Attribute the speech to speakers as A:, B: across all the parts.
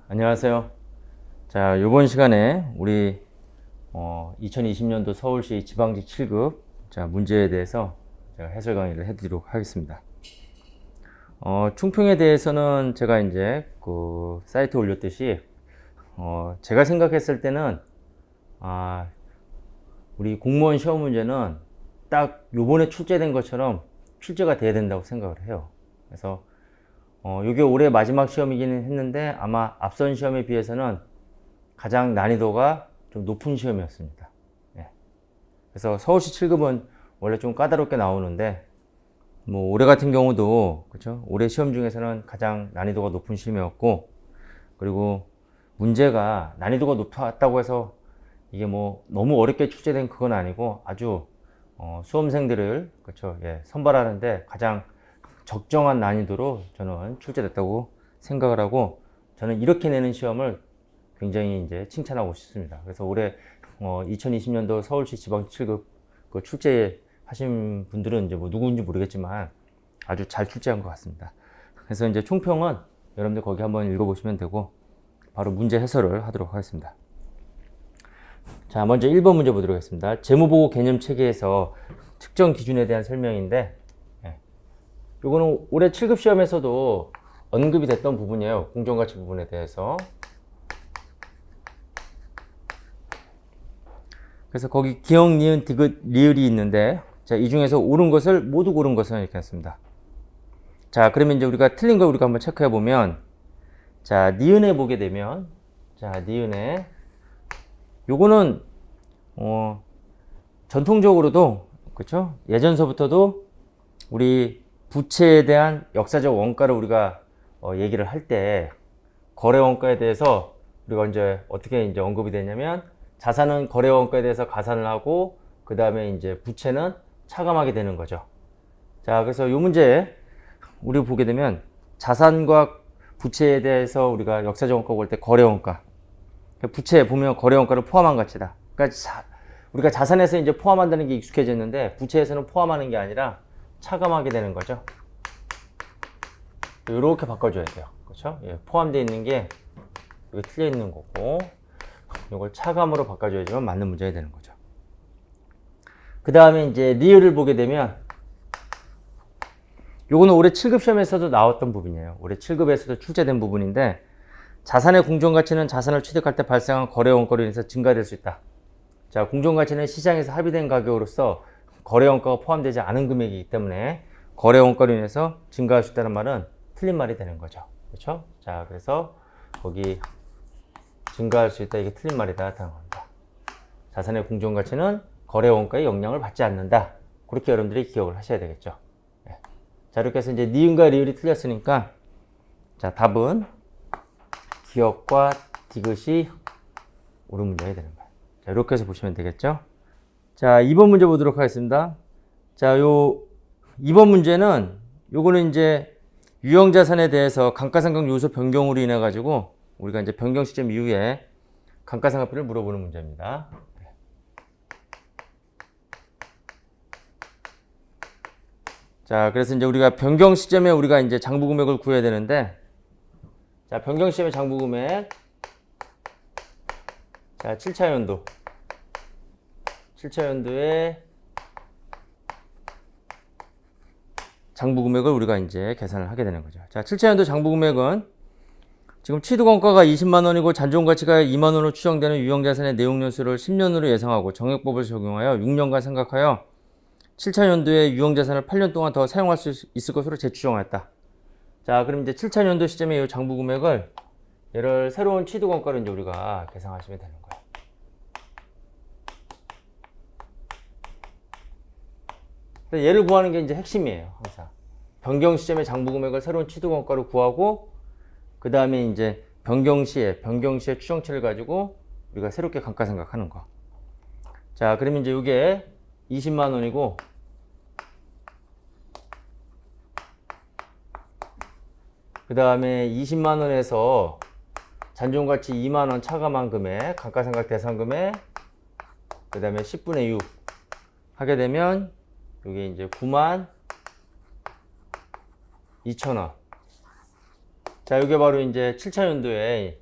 A: 안녕하세요. 자, 이번 시간에 우리 2020년도 서울시 지방직 7급 문제에 대해서 제가 해설 강의를 해드리도록 하겠습니다. 충평에 대해서는 제가 이제 그 사이트에 올렸듯이 제가 생각했을 때는 우리 공무원 시험 문제는 딱 요번에 출제된 것처럼 출제가 돼야 된다고 생각을 해요. 그래서 이게 올해 마지막 시험이기는 했는데 아마 앞선 시험에 비해서는 가장 난이도가 좀 높은 시험이었습니다. 예. 그래서 서울시 7급은 원래 좀 까다롭게 나오는데 뭐 올해 같은 경우도 그렇죠? 올해 시험 중에서는 가장 난이도가 높은 시험이었고, 그리고 문제가 난이도가 높았다고 해서 이게 뭐 너무 어렵게 출제된 그건 아니고 아주 수험생들을 그렇죠? 예, 선발하는데 가장 적정한 난이도로 저는 출제됐다고 생각을 하고, 저는 이렇게 내는 시험을 굉장히 이제 칭찬하고 싶습니다. 그래서 올해 2020년도 서울시 지방 7급 그 출제하신 분들은 이제 뭐 누구인지 모르겠지만 아주 잘 출제한 것 같습니다. 그래서 이제 총평은 여러분들 거기 한번 읽어보시면 되고 바로 문제 해설을 하도록 하겠습니다. 자, 먼저 1번 문제 보도록 하겠습니다. 재무보고 개념 체계에서 특정 기준에 대한 설명인데, 요거는 올해 7급 시험에서도 언급이 됐던 부분이에요. 공정가치 부분에 대해서. 그래서 거기 기역, 니은, 디귿, 리을이 있는데, 자, 이 중에서 옳은 것을 모두 고른 것은 이렇게 했습니다. 자, 그러면 이제 우리가 틀린 거 우리가 한번 체크해 보면, 자, 니은에 보게 되면, 자, 니은에 요거는 전통적으로도 그렇죠? 예전서부터도 우리 부채에 대한 역사적 원가를 우리가 얘기를 할 때 거래 원가에 대해서 우리가 이제 어떻게 이제 언급이 되냐면, 자산은 거래 원가에 대해서 가산을 하고 그 다음에 이제 부채는 차감하게 되는 거죠. 자, 그래서 이 문제 우리 보게 되면 자산과 부채에 대해서 우리가 역사적 원가 볼 때 거래 원가, 부채에 보면 거래 원가를 포함한 가치다. 그러니까 우리가 자산에서 이제 포함한다는 게 익숙해졌는데 부채에서는 포함하는 게 아니라 차감하게 되는 거죠. 이렇게 바꿔줘야 돼요. 그렇죠? 예, 포함되어 있는 게 여기 틀려 있는 거고, 이걸 차감으로 바꿔줘야지만 맞는 문제가 되는 거죠. 그 다음에 이제 리을을 보게 되면, 요거는 올해 7급 시험에서도 나왔던 부분이에요. 올해 7급에서도 출제된 부분인데, 자산의 공정가치는 자산을 취득할 때 발생한 거래 원가로 인해서 증가될 수 있다. 자, 공정가치는 시장에서 합의된 가격으로서 거래 원가가 포함되지 않은 금액이기 때문에 거래 원가로 인해서 증가할 수 있다는 말은 틀린 말이 되는 거죠. 그렇죠? 자, 그래서 거기 증가할 수 있다, 이게 틀린 말이다 라는 겁니다. 자산의 공정가치는 거래 원가의 영향을 받지 않는다. 그렇게 여러분들이 기억을 하셔야 되겠죠. 네. 자, 이렇게 해서 이제 니은과 리을이 틀렸으니까, 자, 답은 기역과 디귿이 옳은 문제가 되는 거예요. 자, 이렇게 해서 보시면 되겠죠. 자, 2번 문제 보도록 하겠습니다. 자, 2번 문제는 요거는 이제 유형자산에 대해서 감가상각 요소 변경으로 인해 가지고 우리가 이제 변경 시점 이후에 감가상각비를 물어보는 문제입니다. 자, 그래서 이제 우리가 변경 시점에 우리가 이제 장부 금액을 구해야 되는데, 자, 변경 시점의 장부 금액, 자, 7차 연도. 7차 연도에 장부 금액을 우리가 이제 계산을 하게 되는 거죠. 자, 7차 연도 장부 금액은 지금 취득원가가 20만 원이고 잔존 가치가 2만 원으로 추정되는 유형자산의 내용 연수를 10년으로 예상하고 정액법을 적용하여 6년간 생각하여 7차 연도에 유형자산을 8년 동안 더 사용할 수 있을 것으로 재추정하였다. 자, 그럼 이제 7차 연도 시점에 이 장부 금액을 얘를 새로운 취득원가로 이제 우리가 계산하시면 되는 거예요. 얘를 구하는 게 이제 핵심이에요. 항상 변경 시점의 장부 금액을 새로운 취득원가로 구하고, 그 다음에 이제 변경 시에 추정치를 가지고 우리가 새롭게 감가상각하는 거. 자, 그러면 이제 이게 20만 원이고, 그 다음에 20만 원에서 잔존가치 2만 원 차감한 금액, 감가상각 대상 금액, 그 다음에 10분의 6 하게 되면 이게 이제 9만 2천 원. 자, 이게 바로 이제 7차 연도에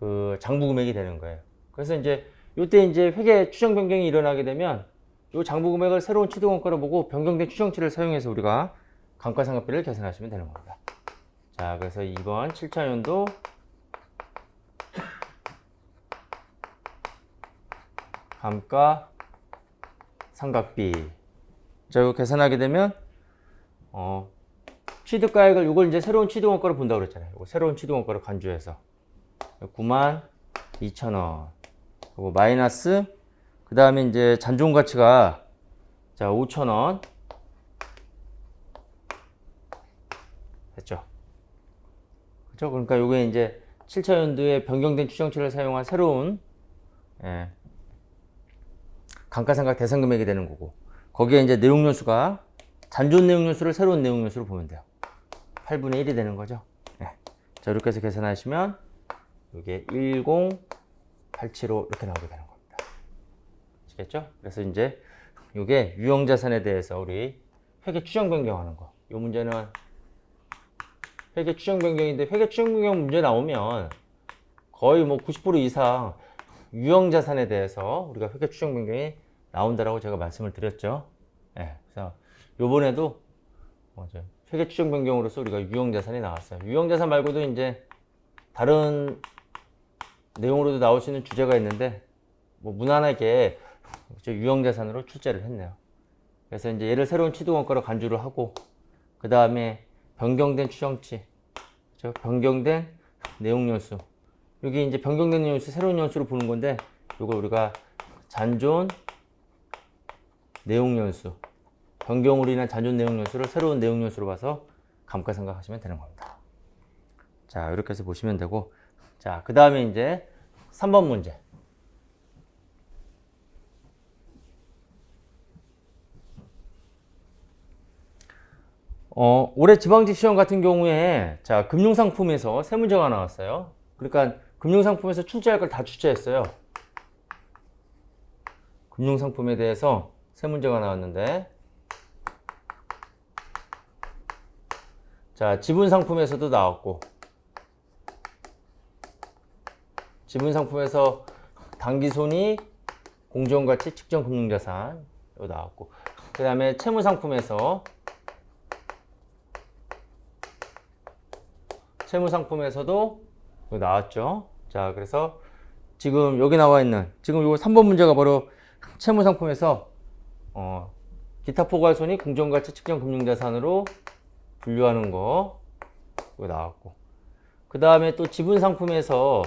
A: 그 장부 금액이 되는 거예요. 그래서 이제 요때 이제 회계 추정 변경이 일어나게 되면 요 장부 금액을 새로운 취득원가로 보고 변경된 추정치를 사용해서 우리가 감가상각비를 계산하시면 되는 겁니다. 자, 그래서 2번 7차년도 감가상각비. 자, 이거 계산하게 되면 취득가액을 이걸 이제 새로운 취득원가로 본다고 그랬잖아요. 이거 새로운 취득원가로 간주해서 92,000원. 그리고 마이너스 그 다음에 이제 잔존가치가 자 5,000원 됐죠. 그렇죠? 그러니까 요게 이제 7차 연도에 변경된 추정치를 사용한 새로운 감가상각 대상 금액이 되는 거고, 거기에 이제 내용요수가 잔존 내용요수를 새로운 내용요수로 보면 돼요. 8분의 1이 되는 거죠. 자, 이렇게 해서 계산하시면 이게 10875 이렇게 나오게 되는 겁니다. 아시겠죠? 그래서 이제 이게 유형자산에 대해서 우리 회계 추정 변경하는 거. 이 문제는 회계 추정 변경인데, 회계 추정 변경 문제 나오면 거의 뭐 90% 이상 유형자산에 대해서 우리가 회계 추정 변경이 나온다라고 제가 말씀을 드렸죠. 그래서 요번에도 회계 추정 변경으로서 우리가 유형자산이 나왔어요. 유형자산 말고도 이제 다른 내용으로도 나올 수 있는 주제가 있는데 뭐 무난하게 유형자산으로 출제를 했네요. 그래서 이제 얘를 새로운 취득원가로 간주를 하고, 그 다음에 변경된 추정치, 그렇죠? 변경된 내용연수, 여기 이제 변경된 내용연수 새로운 연수로 보는 건데, 이걸 우리가 잔존 내용연수, 변경으로 인한 잔존 내용연수를 새로운 내용연수로 봐서 감가상각 하시면 되는 겁니다. 자, 이렇게 해서 보시면 되고, 자, 그 다음에 이제 3번 문제. 올해 지방직 시험 같은 경우에 자, 금융상품에서 세 문제가 나왔어요. 그러니까 금융상품에서 출제할 걸 다 출제했어요. 금융상품에 대해서 세 문제가 나왔는데, 자, 지분상품에서도 나왔고, 지분상품에서 당기손익, 공정가치, 측정 금융자산 이거 나왔고, 그 다음에 채무상품에서도 이거 나왔죠. 자, 그래서 지금 여기 나와 있는 지금 이거 3번 문제가 바로 채무상품에서 기타 포괄손익, 공정가치, 측정 금융자산으로 분류하는 거 이거 나왔고, 그 다음에 또 지분상품에서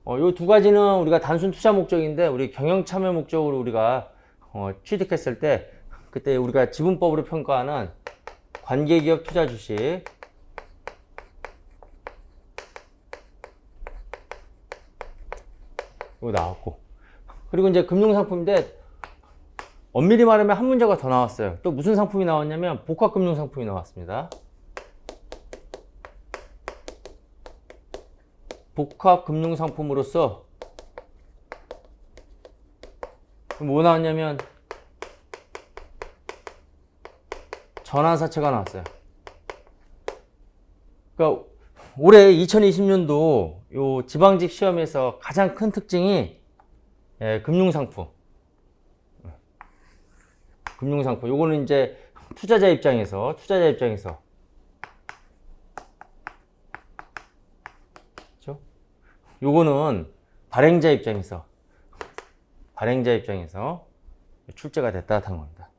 A: 요 두 가지는 우리가 단순 투자 목적인데, 우리 경영 참여 목적으로 우리가 취득했을 때 그때 우리가 지분법으로 평가하는 관계기업 투자 주식, 이거 나왔고, 그리고 이제 금융상품인데 엄밀히 말하면 한 문제가 더 나왔어요. 또 무슨 상품이 나왔냐면 복합금융상품이 나왔습니다. 복합금융상품으로서 뭐 나왔냐면 전환사채가 나왔어요. 그러니까 올해 2020년도 요 지방직 시험에서 가장 큰 특징이 금융상품. 금융상품. 요거는 이제 투자자 입장에서 그렇죠? 요거는 발행자 입장에서 출제가 됐다 한 겁니다.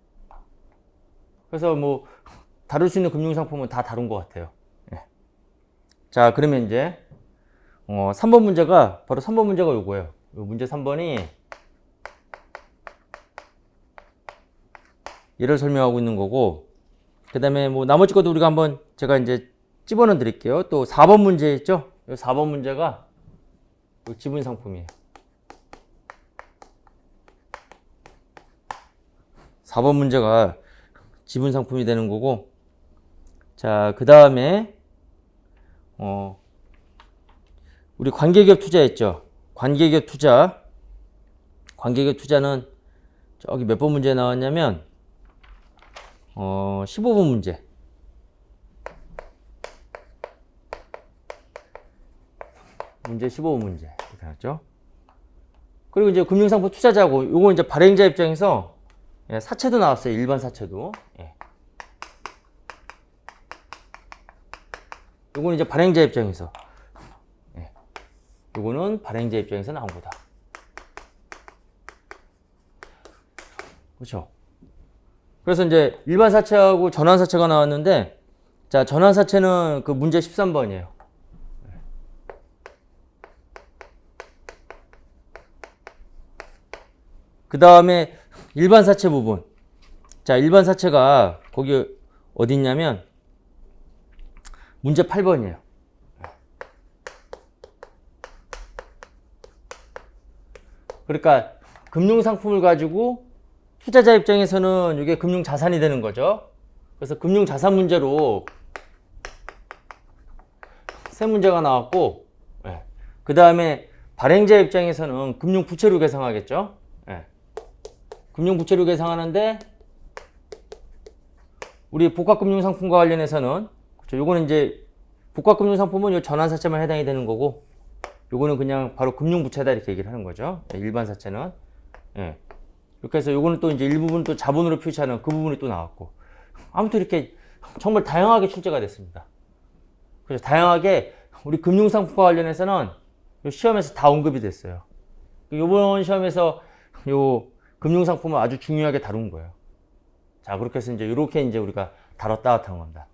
A: 그래서 뭐 다룰 수 있는 금융상품은 다 다룬 것 같아요. 자, 그러면 이제 3번 문제가 바로 3번 문제가 요거예요. 요 문제 3번이 얘를 설명하고 있는 거고, 그 다음에 뭐 나머지 것도 우리가 한번 제가 이제 집어넣어 드릴게요. 또 4번 문제 있죠? 요 4번 문제가 요 지분상품이에요. 4번 문제가 지분상품이 되는 거고, 자, 그 다음에 우리 관계기업 투자했죠. 관계기업 투자는 저기 몇 번 문제 나왔냐면 15번 문제. 문제 15문제 이렇게 나왔죠. 그리고 이제 금융상품 투자자고 요거 이제 발행자 입장에서 예, 사채도 나왔어요. 일반 사채도. 예. 요거는 이제 발행자 입장에서. 예. 요거는 발행자 입장에서 나온 거다. 그렇죠. 그래서 이제 일반 사채하고 전환 사채가 나왔는데, 자, 전환 사채는 그 문제 13번이에요. 그 다음에 일반 사채 부분. 자, 일반 사채가 거기 어디 있냐면 문제 8번이에요. 그러니까 금융상품을 가지고 투자자 입장에서는 이게 금융자산이 되는 거죠. 그래서 금융자산 문제로 세 문제가 나왔고, 예. 그 다음에 발행자 입장에서는 금융부채로 계상하겠죠. 예. 금융부채로 계상하는데 우리 복합금융상품과 관련해서는 그렇죠. 요거는 이제 복합금융상품은 요 전환사채만 해당이 되는 거고, 요거는 그냥 바로 금융부채다 이렇게 얘기를 하는 거죠. 예. 일반 사채는. 예. 이렇게 해서 요거는 또 이제 일부분 또 자본으로 표시하는 그 부분이 또 나왔고, 아무튼 이렇게 정말 다양하게 출제가 됐습니다. 그래서 다양하게 우리 금융상품과 관련해서는 시험에서 다 언급이 됐어요. 이번 시험에서 요 금융상품을 아주 중요하게 다룬 거예요. 자, 그렇게 해서 이제 이렇게 이제 우리가 다뤘다 한 겁니다.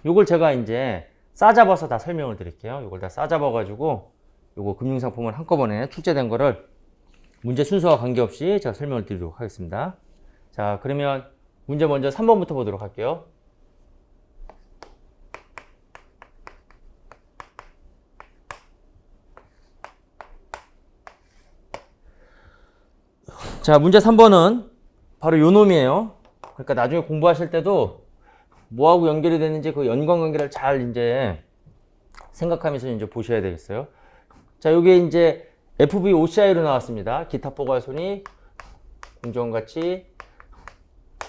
A: 요걸 제가 이제 싸잡아서 다 설명을 드릴게요. 요걸 다 싸잡아가지고 요거 금융상품을 한꺼번에 출제된 거를 문제 순서와 관계없이 제가 설명을 드리도록 하겠습니다. 자, 그러면 문제 먼저 3번부터 보도록 할게요. 자, 문제 3번은 바로 요 놈이에요. 그러니까 나중에 공부하실 때도 뭐하고 연결이 되는지 그 연관관계를 잘 이제 생각하면서 이제 보셔야 되겠어요. 자, 요게 이제 FVOCI로 나왔습니다. 기타 포괄손익, 공정가치,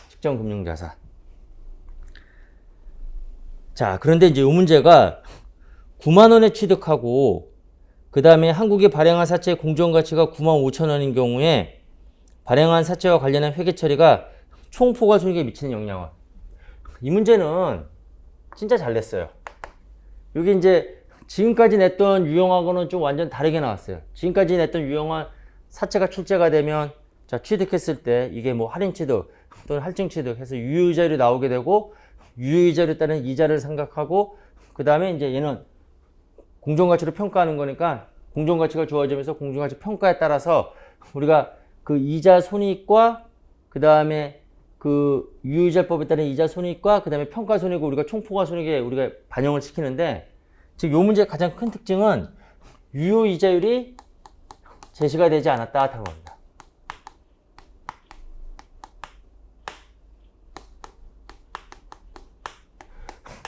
A: 특정금융자산. 자, 그런데 이제 요 문제가 9만 원에 취득하고 그 다음에 한국이 발행한 사채의 공정가치가 9만 5천 원인 경우에 발행한 사채와 관련한 회계 처리가 총 포괄손익에 미치는 영향은. 이 문제는 진짜 잘 냈어요. 여기 이제 지금까지 냈던 유형하고는 좀 완전 다르게 나왔어요. 지금까지 냈던 유형은 사채가 출제가 되면 자, 취득했을 때 이게 뭐 할인 취득 또는 할증 취득 해서 유효이자율이 나오게 되고, 유효이자율에 따른 이자를 생각하고, 그 다음에 이제 얘는 공정가치로 평가하는 거니까 공정가치가 주어지면서 공정가치 평가에 따라서 우리가 그 이자 손익과 그 다음에 그 유효이자법에 따른 이자 손익과 그 다음에 평가 손익을 우리가 총포괄 손익에 우리가 반영을 시키는데, 지금 요 문제의 가장 큰 특징은 유효이자율이 제시가 되지 않았다 하는 겁니다.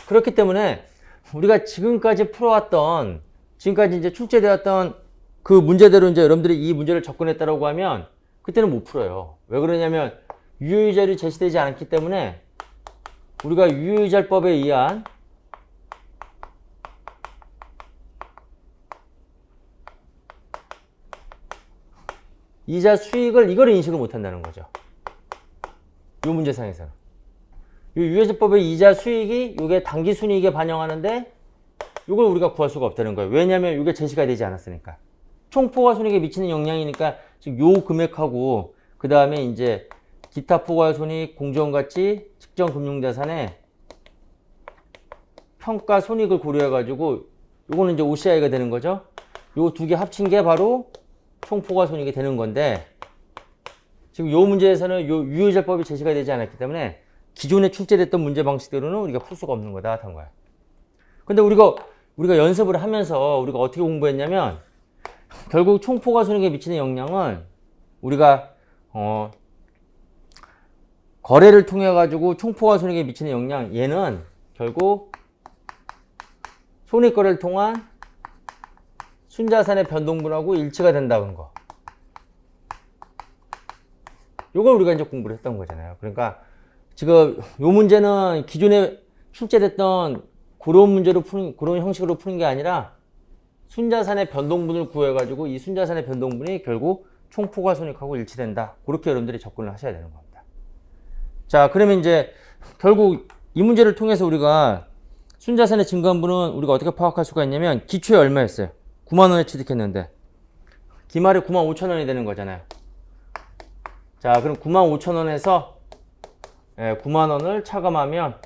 A: 그렇기 때문에 우리가 지금까지 풀어왔던, 지금까지 이제 출제되었던 그 문제대로 이제 여러분들이 이 문제를 접근했다라고 하면 그때는 못 풀어요. 왜 그러냐면 유효이자율이 제시되지 않았기 때문에 우리가 유효이자법에 의한 이자 수익을 이걸 인식을 못 한다는 거죠. 이 문제상에서는. 이 유효이자법의 이자 수익이 이게 당기 순이익에 반영하는데 이걸 우리가 구할 수가 없다는 거예요. 왜냐하면 이게 제시가 되지 않았으니까. 총포괄 손익에 미치는 영향이니까 지금 요 금액하고 그 다음에 이제 기타 포괄 손익, 공정가치, 특정금융자산의 평가 손익을 고려해가지고 요거는 이제 OCI가 되는 거죠. 요 두 개 합친 게 바로 총포괄 손익이 되는 건데, 지금 요 문제에서는 요 유효이자법이 제시가 되지 않았기 때문에 기존에 출제됐던 문제 방식대로는 우리가 풀 수가 없는 거다 한 거야. 근데 우리가 연습을 하면서 우리가 어떻게 공부했냐면, 결국 총포괄 손익에 미치는 영향은 우리가 거래를 통해 가지고 총포괄 손익에 미치는 영향, 얘는 결국 손익거래를 통한 순자산의 변동분하고 일치가 된다는 거. 요걸 우리가 이제 공부를 했던 거잖아요. 그러니까 지금 요 문제는 기존에 출제됐던 그런 문제로 그런 형식으로 푸는 게 아니라 순자산의 변동분을 구해가지고 이 순자산의 변동분이 결국 총포괄손익하고 일치된다. 그렇게 여러분들이 접근을 하셔야 되는 겁니다. 자, 그러면 이제 결국 이 문제를 통해서 우리가 순자산의 증감분은 우리가 어떻게 파악할 수가 있냐면 기초에 얼마였어요? 9만 원에 취득했는데 기말에 9만 5천 원이 되는 거잖아요. 자, 그럼 9만 5천 원에서 9만 원을 차감하면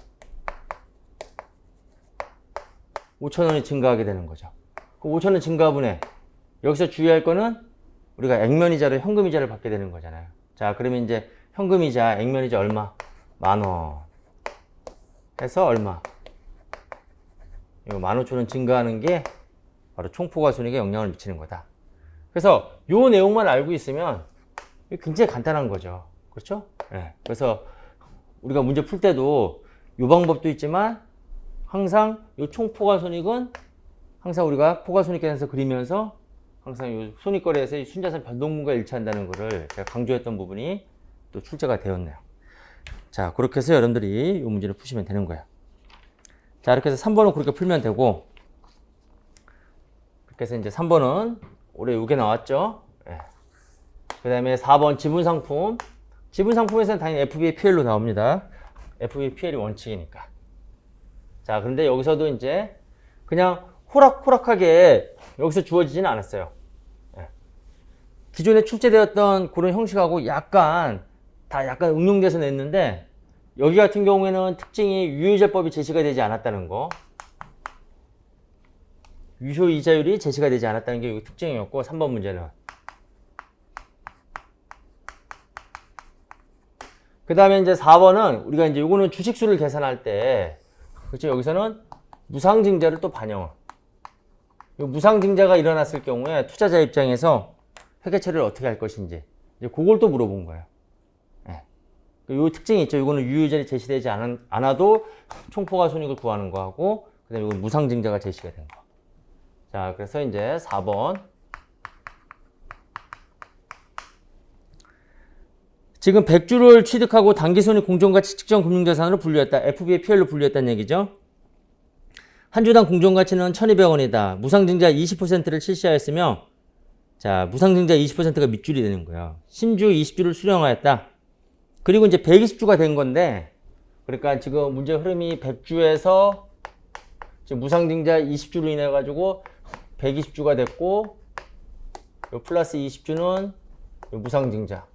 A: 5천 원이 증가하게 되는 거죠. 그 5천 원 증가분에 여기서 주의할 거는 우리가 액면이자로 현금이자를 받게 되는 거잖아요. 자, 그러면 이제 현금이자, 액면이자 얼마? 10,000원 해서 얼마? 이거 15,000원 증가하는 게 바로 총포괄손익에 영향을 미치는 거다. 그래서 요 내용만 알고 있으면 굉장히 간단한 거죠. 그렇죠? 네. 그래서 우리가 문제 풀 때도 요 방법도 있지만 항상 요 총포괄손익은 항상 우리가 포괄손익계산서 그리면서 항상 요 손익거래에서 이 순자산 변동분과 일치한다는 거를 제가 강조했던 부분이 또 출제가 되었네요. 자, 그렇게 해서 여러분들이 이 문제를 푸시면 되는 거예요. 자, 이렇게 해서 3번은 그렇게 풀면 되고, 그렇게 해서 이제 3번은 올해 요게 나왔죠. 네. 그 다음에 4번 지분상품. 지분상품에서는 당연히 FBPL로 나옵니다. FBPL이 원칙이니까. 자, 그런데 여기서도 이제 그냥 호락호락하게 여기서 주어지지는 않았어요. 네. 기존에 출제되었던 그런 형식하고 약간 응용돼서 냈는데, 여기 같은 경우에는 특징이 유효이자법이 제시가 되지 않았다는 거. 유효이자율이 제시가 되지 않았다는 게 특징이었고, 3번 문제는. 그 다음에 이제 4번은 우리가 이제 요거는 주식수를 계산할 때, 그렇죠? 여기서는 무상증자를 또 반영을. 요 무상증자가 일어났을 경우에 투자자 입장에서 회계 처리를 어떻게 할 것인지, 이제 그걸 또 물어본 거예요. 요 특징이 있죠. 이거는 유효이자율이 제시되지 않아도 총포괄손익을 구하는 거하고, 그 다음에 이건 무상증자가 제시가 된 거. 자, 그래서 이제 4번. 지금 100주를 취득하고 단기손익 공정가치 측정 금융자산으로 분류했다. FBPL로 분류했다는 얘기죠. 한 주당 공정가치는 1,200원이다. 무상증자 20%를 실시하였으며, 자, 무상증자 20%가 밑줄이 되는 거예요. 신주 20주를 수령하였다. 그리고 이제 120주가 된 건데, 그러니까 지금 문제 흐름이 100주에서 지금 무상증자 20주로 인해 가지고 120주가 됐고, 요 플러스 20주는 요 무상증자.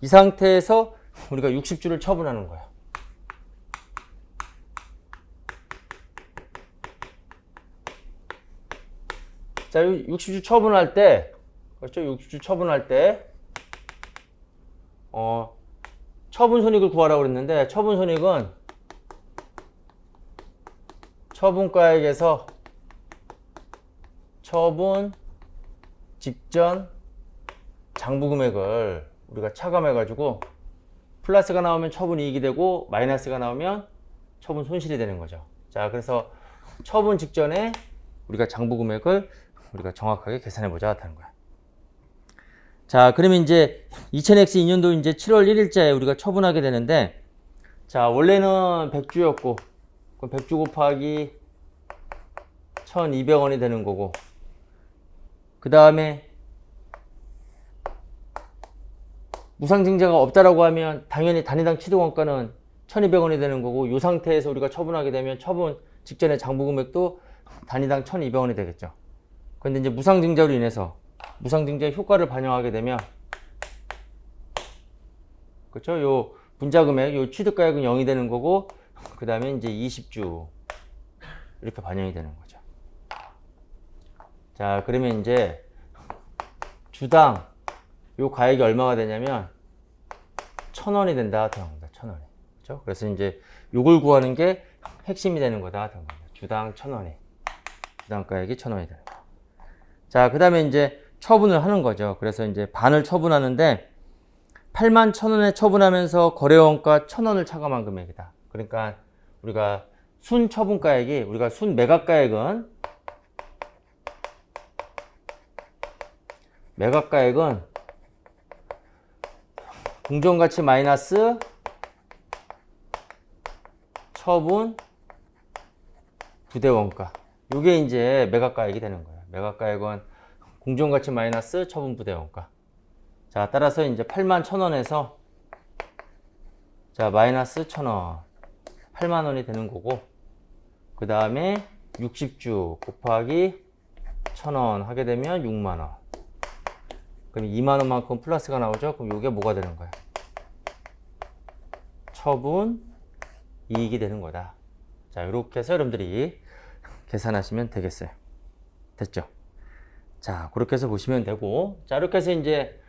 A: 이 상태에서 우리가 60주를 처분하는 거야. 자, 60주 처분할 때, 그렇죠? 60주 처분할 때, 처분 손익을 구하라고 그랬는데, 처분 손익은 처분가액에서 처분 직전 장부 금액을 우리가 차감해가지고 플러스가 나오면 처분 이익이 되고 마이너스가 나오면 처분 손실이 되는 거죠. 자, 그래서 처분 직전에 우리가 장부 금액을 우리가 정확하게 계산해보자 하는 거야. 자, 그러면 이제 2000X 2년도 이제 7월 1일자에 우리가 처분하게 되는데, 자, 원래는 100주였고, 그럼 100주 곱하기 1,200원이 되는 거고, 그 다음에 무상증자가 없다라고 하면 당연히 단위당 취득원가는 1,200원이 되는 거고, 이 상태에서 우리가 처분하게 되면 처분 직전의 장부 금액도 단위당 1,200원이 되겠죠. 그런데 이제 무상증자로 인해서 무상증자의 효과를 반영하게 되면, 그렇죠? 요 분자금액, 요 취득가액은 0이 되는 거고, 그 다음에 이제 20주 이렇게 반영이 되는 거죠. 자, 그러면 이제 주당 요 가액이 얼마가 되냐면 1,000원이 된다. 1,000원이. 그렇죠? 그래서 이제 요걸 구하는 게 핵심이 되는 거다. 주당 1,000원이. 주당 가액이 1,000원이 되는 거. 자, 그 다음에 이제 처분을 하는 거죠. 그래서 이제 반을 처분하는데 81,000원에 처분하면서 거래원가 1,000원을 차감한 금액이다. 그러니까 우리가 순 처분가액이, 우리가 순 매각가액은 공정가치 마이너스 처분 부대 원가. 요게 이제 매각가액이 되는 거예요. 매각가액은 공정가치 마이너스 처분 부대 원가. 자, 따라서 이제 81,000원에서 자, 마이너스 1,000원. 8만 원이 되는 거고, 그 다음에 60주 곱하기 1,000원 하게 되면 6만 원. 그럼 2만 원만큼 플러스가 나오죠? 그럼 요게 뭐가 되는 거야? 처분 이익이 되는 거다. 자, 이렇게 해서 여러분들이 계산하시면 되겠어요. 됐죠? 자, 그렇게 해서 보시면 되고, 자, 이렇게 해서 이제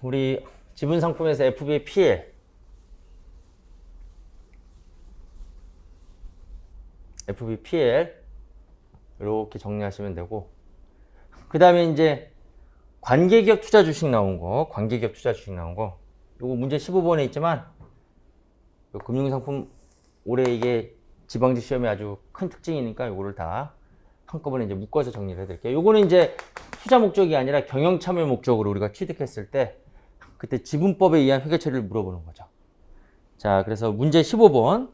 A: 우리 지분 상품에서 FB의 PL, FB PL 이렇게 정리하시면 되고, 그 다음에 이제 관계기업 투자 주식 나온 거, 관계기업 투자 주식 나온 거, 요거 문제 15번에 있지만, 요 금융상품 올해 이게 지방직 시험에 아주 큰 특징이니까 요거를 다 한꺼번에 이제 묶어서 정리를 해드릴게요. 요거는 이제 투자 목적이 아니라 경영 참여 목적으로 우리가 취득했을 때 그때 지분법에 의한 회계 처리를 물어보는 거죠. 자, 그래서 문제 15번.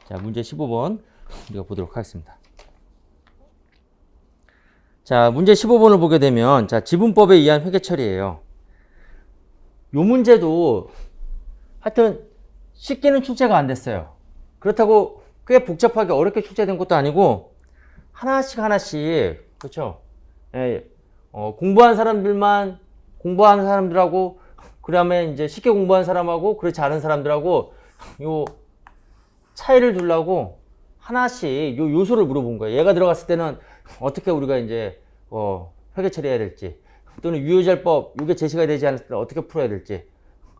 A: 자, 문제 15번 우리가 보도록 하겠습니다. 자, 문제 15번을 보게 되면, 자, 지분법에 의한 회계 처리예요. 요 문제도 하여튼 쉽게는 출제가 안 됐어요. 그렇다고 꽤 복잡하게 어렵게 출제된 것도 아니고 하나씩 하나씩, 그렇죠? 예, 공부한 사람들만 공부하는 사람들하고, 그 다음에 이제 쉽게 공부한 사람하고 그렇지 않은 사람들하고 요 차이를 두려고 하나씩 요 요소를 물어본 거예요. 얘가 들어갔을 때는 어떻게 우리가 이제 회계 처리해야 될지, 또는 유효자법 이게 제시가 되지 않았을 때 어떻게 풀어야 될지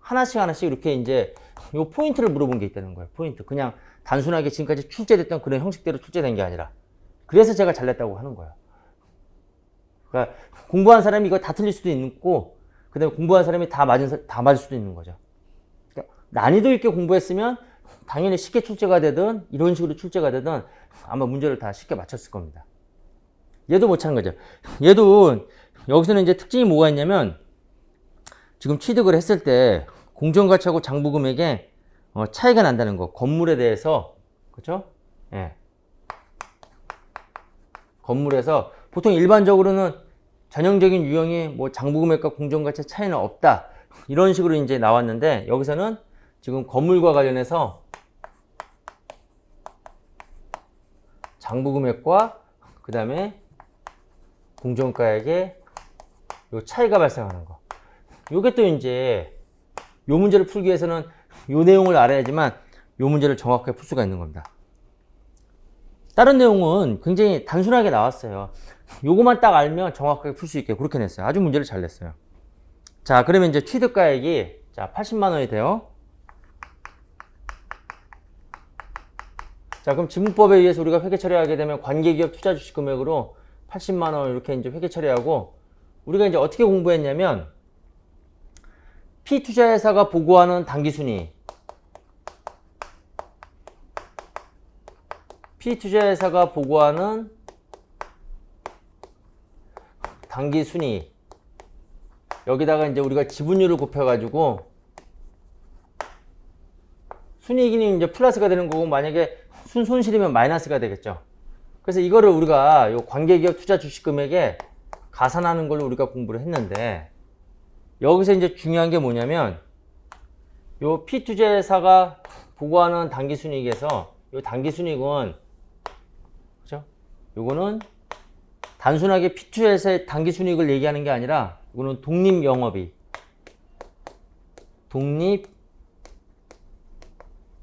A: 하나씩 하나씩 이렇게 이제 요 포인트를 물어본 게 있다는 거예요. 포인트. 그냥 단순하게 지금까지 출제됐던 그런 형식대로 출제된 게 아니라. 그래서 제가 잘냈다고 하는 거예요. 그러니까 공부한 사람이 이거 다 틀릴 수도 있고, 그 다음에 공부한 사람이 다 맞을 수도 있는 거죠. 그러니까 난이도 있게 공부했으면 당연히 쉽게 출제가 되든 이런 식으로 출제가 되든 아마 문제를 다 쉽게 맞췄을 겁니다. 얘도 못 찾는 거죠. 얘도 여기서는 이제 특징이 뭐가 있냐면, 지금 취득을 했을 때 공정가치하고 장부금액에 차이가 난다는 거. 건물에 대해서, 그렇죠? 예. 건물에서 보통 일반적으로는 전형적인 유형이 뭐 장부금액과 공정가치 차이는 없다, 이런 식으로 이제 나왔는데, 여기서는 지금 건물과 관련해서 장부금액과 그 다음에 공정가액의 요 차이가 발생하는 거. 요게 또 이제 요 문제를 풀기 위해서는 요 내용을 알아야지만 요 문제를 정확하게 풀 수가 있는 겁니다. 다른 내용은 굉장히 단순하게 나왔어요. 요거만 딱 알면 정확하게 풀 수 있게 그렇게 냈어요. 아주 문제를 잘 냈어요. 자, 그러면 이제 취득가액이 자 80만 원이 돼요. 자, 그럼 지분법에 의해서 우리가 회계 처리하게 되면 관계기업 투자 주식 금액으로 80만 원 이렇게 이제 회계 처리하고, 우리가 이제 어떻게 공부했냐면, P투자회사가 보고하는 당기순이익, P투자회사가 보고하는 당기순이익, 여기다가 이제 우리가 지분율을 곱해가지고 순이익이 이제 플러스가 되는 거고, 만약에 순손실이면 마이너스가 되겠죠. 그래서 이거를 우리가 요 관계기업 투자 주식 금액에 가산하는 걸로 우리가 공부를 했는데, 여기서 이제 중요한 게 뭐냐면, 요 P투자회사가 보고하는 당기순이익에서 요 당기순이익은, 그죠? 요거는 단순하게 P투자회사의 당기순이익을 얘기하는 게 아니라, 이거는 독립영업이익,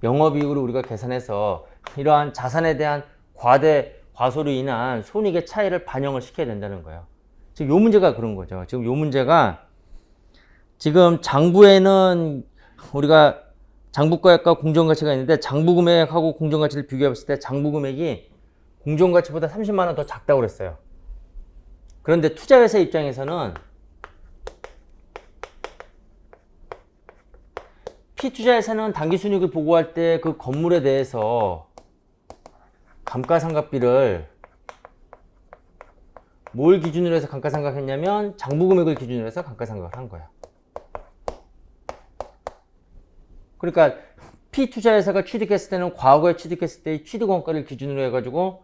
A: 독립영업이익으로 우리가 계산해서 이러한 자산에 대한 과소로 인한 손익의 차이를 반영을 시켜야 된다는 거예요. 지금 요 문제가 그런 거죠. 지금 요 문제가, 지금 장부에는 우리가 장부가액과 공정가치가 있는데, 장부금액하고 공정가치를 비교해봤을 때 장부금액이 공정가치보다 30만 원 더 작다고 그랬어요. 그런데 투자회사 입장에서는 P투자회사는 당기순이익을 보고할 때 그 건물에 대해서 감가상각비를 뭘 기준으로 해서 감가상각했냐면 장부금액을 기준으로 해서 감가상각을 한 거야. 그러니까 P투자회사가 취득했을 때는 과거에 취득했을 때의 취득원가를 기준으로 해가지고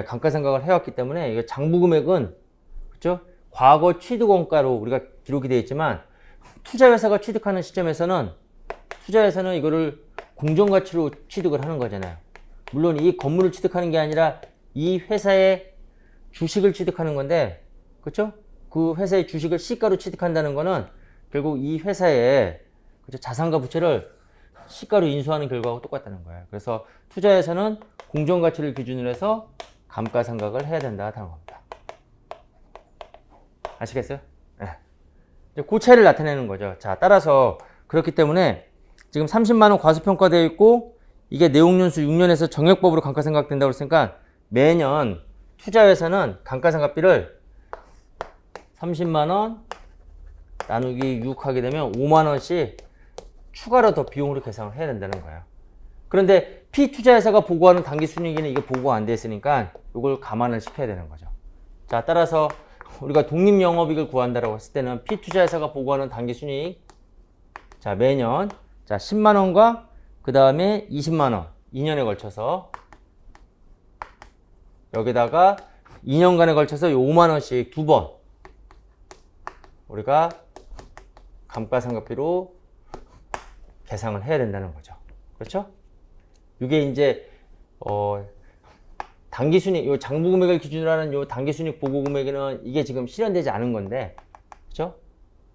A: 감가상각을 해왔기 때문에 이거 장부금액은 그렇죠? 과거 취득원가로 우리가 기록이 되어 있지만 투자회사가 취득하는 시점에서는 투자회사는 이거를 공정가치로 취득을 하는 거잖아요. 물론 이 건물을 취득하는 게 아니라 이 회사의 주식을 취득하는 건데 그렇죠? 그 회사의 주식을 시가로 취득한다는 거는 결국 이 회사의 그렇죠? 자산과 부채를 시가로 인수하는 결과하고 똑같다는 거예요. 그래서 투자회사는 공정가치를 기준으로 해서 감가상각을 해야 된다는 겁니다. 아시겠어요? 네. 그 차이를 나타내는 거죠. 자, 따라서 그렇기 때문에 지금 30만 원 과소평가되어 있고 이게 내용연수 6년에서 정액법으로 감가상각된다고 했으니까 매년 투자회사는 감가상각비를 30만 원 나누기 6 하게 되면 5만 원씩 추가로 더 비용으로 계산을 해야 된다는 거예요. 그런데 P투자회사가 보고하는 당기순이익에는 이게 보고가 안 돼 있으니까 이걸 감안을 시켜야 되는 거죠. 자, 따라서 우리가 독립영업이익을 구한다라고 했을 때는 P투자회사가 보고하는 당기순이익 자, 매년 자 10만 원과 그 다음에 20만 원 2년에 걸쳐서 여기다가 2년간에 걸쳐서 5만 원씩 두 번 우리가 감가상각비로 계상을 해야 된다는 거죠. 그렇죠? 이게 이제 당기순이익, 요 장부금액을 기준으로 하는 요 당기순이익 보고금액에는 이게 지금 실현되지 않은 건데, 그렇죠?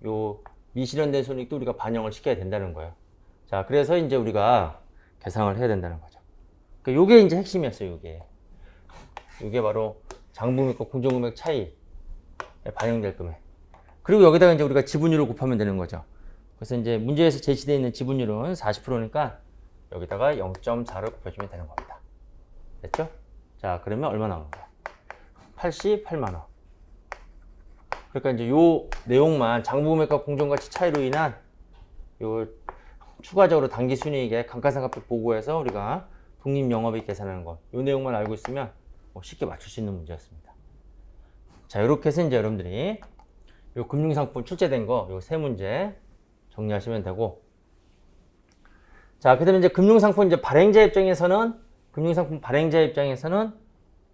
A: 요 미실현된 손익도 우리가 반영을 시켜야 된다는 거예요. 자, 그래서 이제 우리가 계상을 해야 된다는 거죠. 그러니까 요게 이제 핵심이었어요. 요게 바로 장부금액과 공정금액 차이에 반영될 금액. 그리고 여기다가 이제 우리가 지분율을 곱하면 되는 거죠. 그래서 이제 문제에서 제시되어 있는 지분율은 40%니까 여기다가 0.4를 곱해주면 되는 겁니다. 됐죠? 자, 그러면 얼마 나옵니까? 88만 원. 그러니까 이제 요 내용만 장부금액과 공정가치 차이로 인한 요 추가적으로 당기순이익의 감가상각비 보고해서 우리가 독립영업이익 계산하는 것, 요 내용만 알고 있으면 쉽게 맞출 수 있는 문제였습니다. 자, 이렇게 해서 이제 여러분들이 요 금융상품 출제된 거, 요 세 문제 정리하시면 되고, 자, 그 다음에 이제 금융상품 이제 발행자 입장에서는, 금융상품 발행자 입장에서는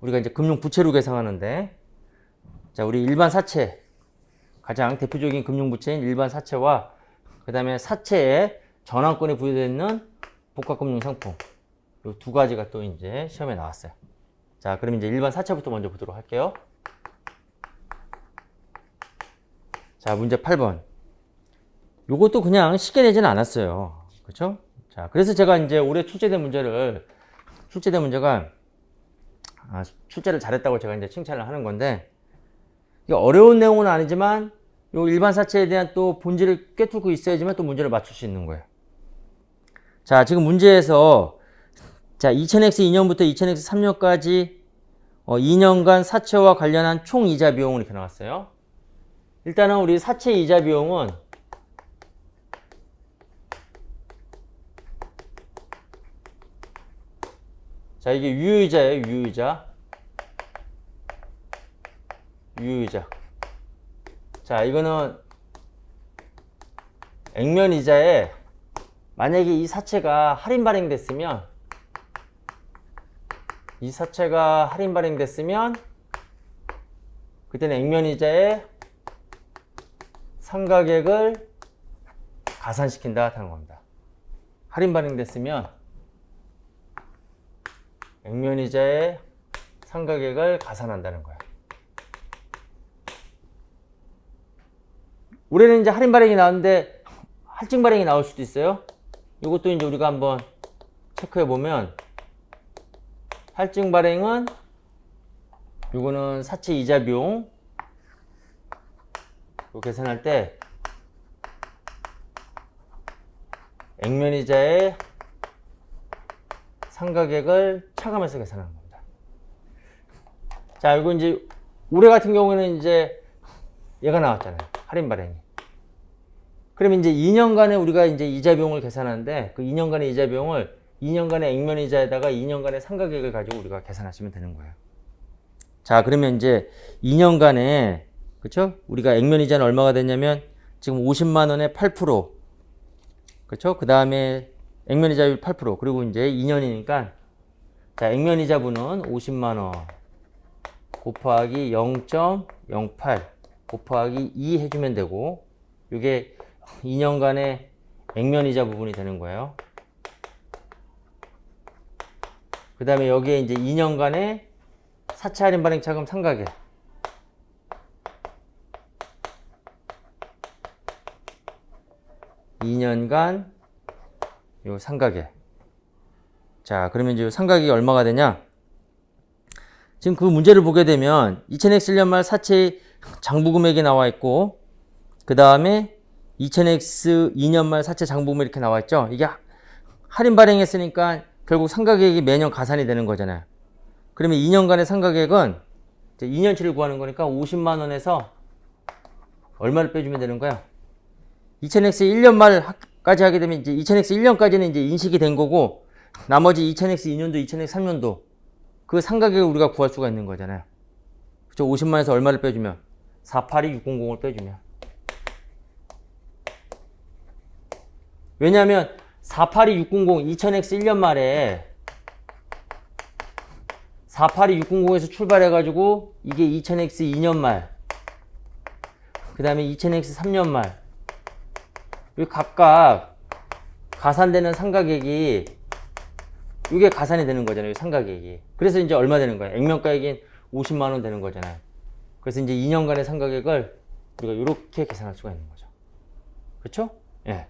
A: 우리가 이제 금융부채로 계상하는데, 자, 우리 일반 사채, 가장 대표적인 금융부채인 일반 사채와 그 다음에 사채에 전환권이 부여되어 있는 복합금융상품, 요 두 가지가 또 이제 시험에 나왔어요. 자, 그럼 이제 일반 사채부터 먼저 보도록 할게요. 자, 문제 8번. 요것도 그냥 쉽게 내지는 않았어요. 그렇죠? 자, 그래서 제가 이제 올해 출제된 문제가 출제를 잘했다고 제가 이제 칭찬을 하는 건데, 이게 어려운 내용은 아니지만 요 일반 사채에 대한 또 본질을 꿰뚫고 있어야지만 또 문제를 맞출 수 있는 거예요. 자, 지금 문제에서 자, 2000X 2년부터 2000X 3년까지 2년간 사채와 관련한 총 이자 비용을 이렇게 나왔어요. 일단은 우리 사채 이자 비용은 자, 이게 유효이자예요. 유효이자. 자, 이거는 액면이자에 만약에 이 사채가 할인 발행됐으면 그때는 액면이자에 상가액을 가산시킨다 하는 겁니다. 할인 발행됐으면 액면이자에 상가액을 가산한다는 거야. 올해는 이제 할인 발행이 나왔는데 할증 발행이 나올 수도 있어요. 이것도 이제 우리가 한번 체크해 보면 할증 발행은 이거는 사채 이자 비용 계산할 때 액면이자에 상가액을 차감해서 계산하는 겁니다. 자, 이거 이제 올해 같은 경우에는 이제 얘가 나왔잖아요. 할인 발행이. 그러면 이제 2년간에 우리가 이제 이자 비용을 계산하는데 그 2년간의 이자 비용을 2년간의 액면 이자에다가 2년간의 상가액을 가지고 우리가 계산하시면 되는 거예요. 자, 그러면 이제 2년간에 그렇죠? 우리가 액면 이자는 얼마가 됐냐면 지금 50만 원에 8%. 그렇죠? 그다음에 액면이자율 8%. 그리고 이제 2년이니까 자, 액면이자분은 50만 원 곱하기 0.08 곱하기 2 해주면 되고, 이게 2년간의 액면이자 부분이 되는 거예요. 그 다음에 여기에 이제 2년간의 사채 할인 발행 차금 상각액. (2년간) 요 상각액. 자, 그러면 이제 상각액이 얼마가 되냐? 지금 그 문제를 보게 되면 2000X 1년 말 사채 장부 금액이 나와 있고, 그 다음에 2000X 2년 말 사채 장부 금액 이렇게 나와 있죠. 이게 할인 발행했으니까 결국 상각액이 매년 가산이 되는 거잖아요. 그러면 2년간의 상각액은 이제 2년치를 구하는 거니까 50만 원에서 얼마를 빼주면 되는 거야? 2000X 1년 말까지 하게 되면 이제 2000X 1년까지는 이제 인식이 된 거고, 나머지 2000X 2년도, 2000X 3년도 그 상각액을 우리가 구할 수가 있는 거잖아요. 그쵸? 50만에서 얼마를 빼주면? 482600을 빼주면. 왜냐하면 482600 2000X 1년 말에 482,600에서 출발해가지고 이게 2000X 2년 말, 그 다음에 2000X 3년 말, 이 각각 가산되는 상각액이 이게 가산이 되는 거잖아요. 상각액이. 그래서 이제 얼마 되는 거예요? 액면가액인 50만 원 되는 거잖아요. 그래서 이제 2년간의 상각액을 우리가 이렇게 계산할 수가 있는 거죠. 그렇죠? 예.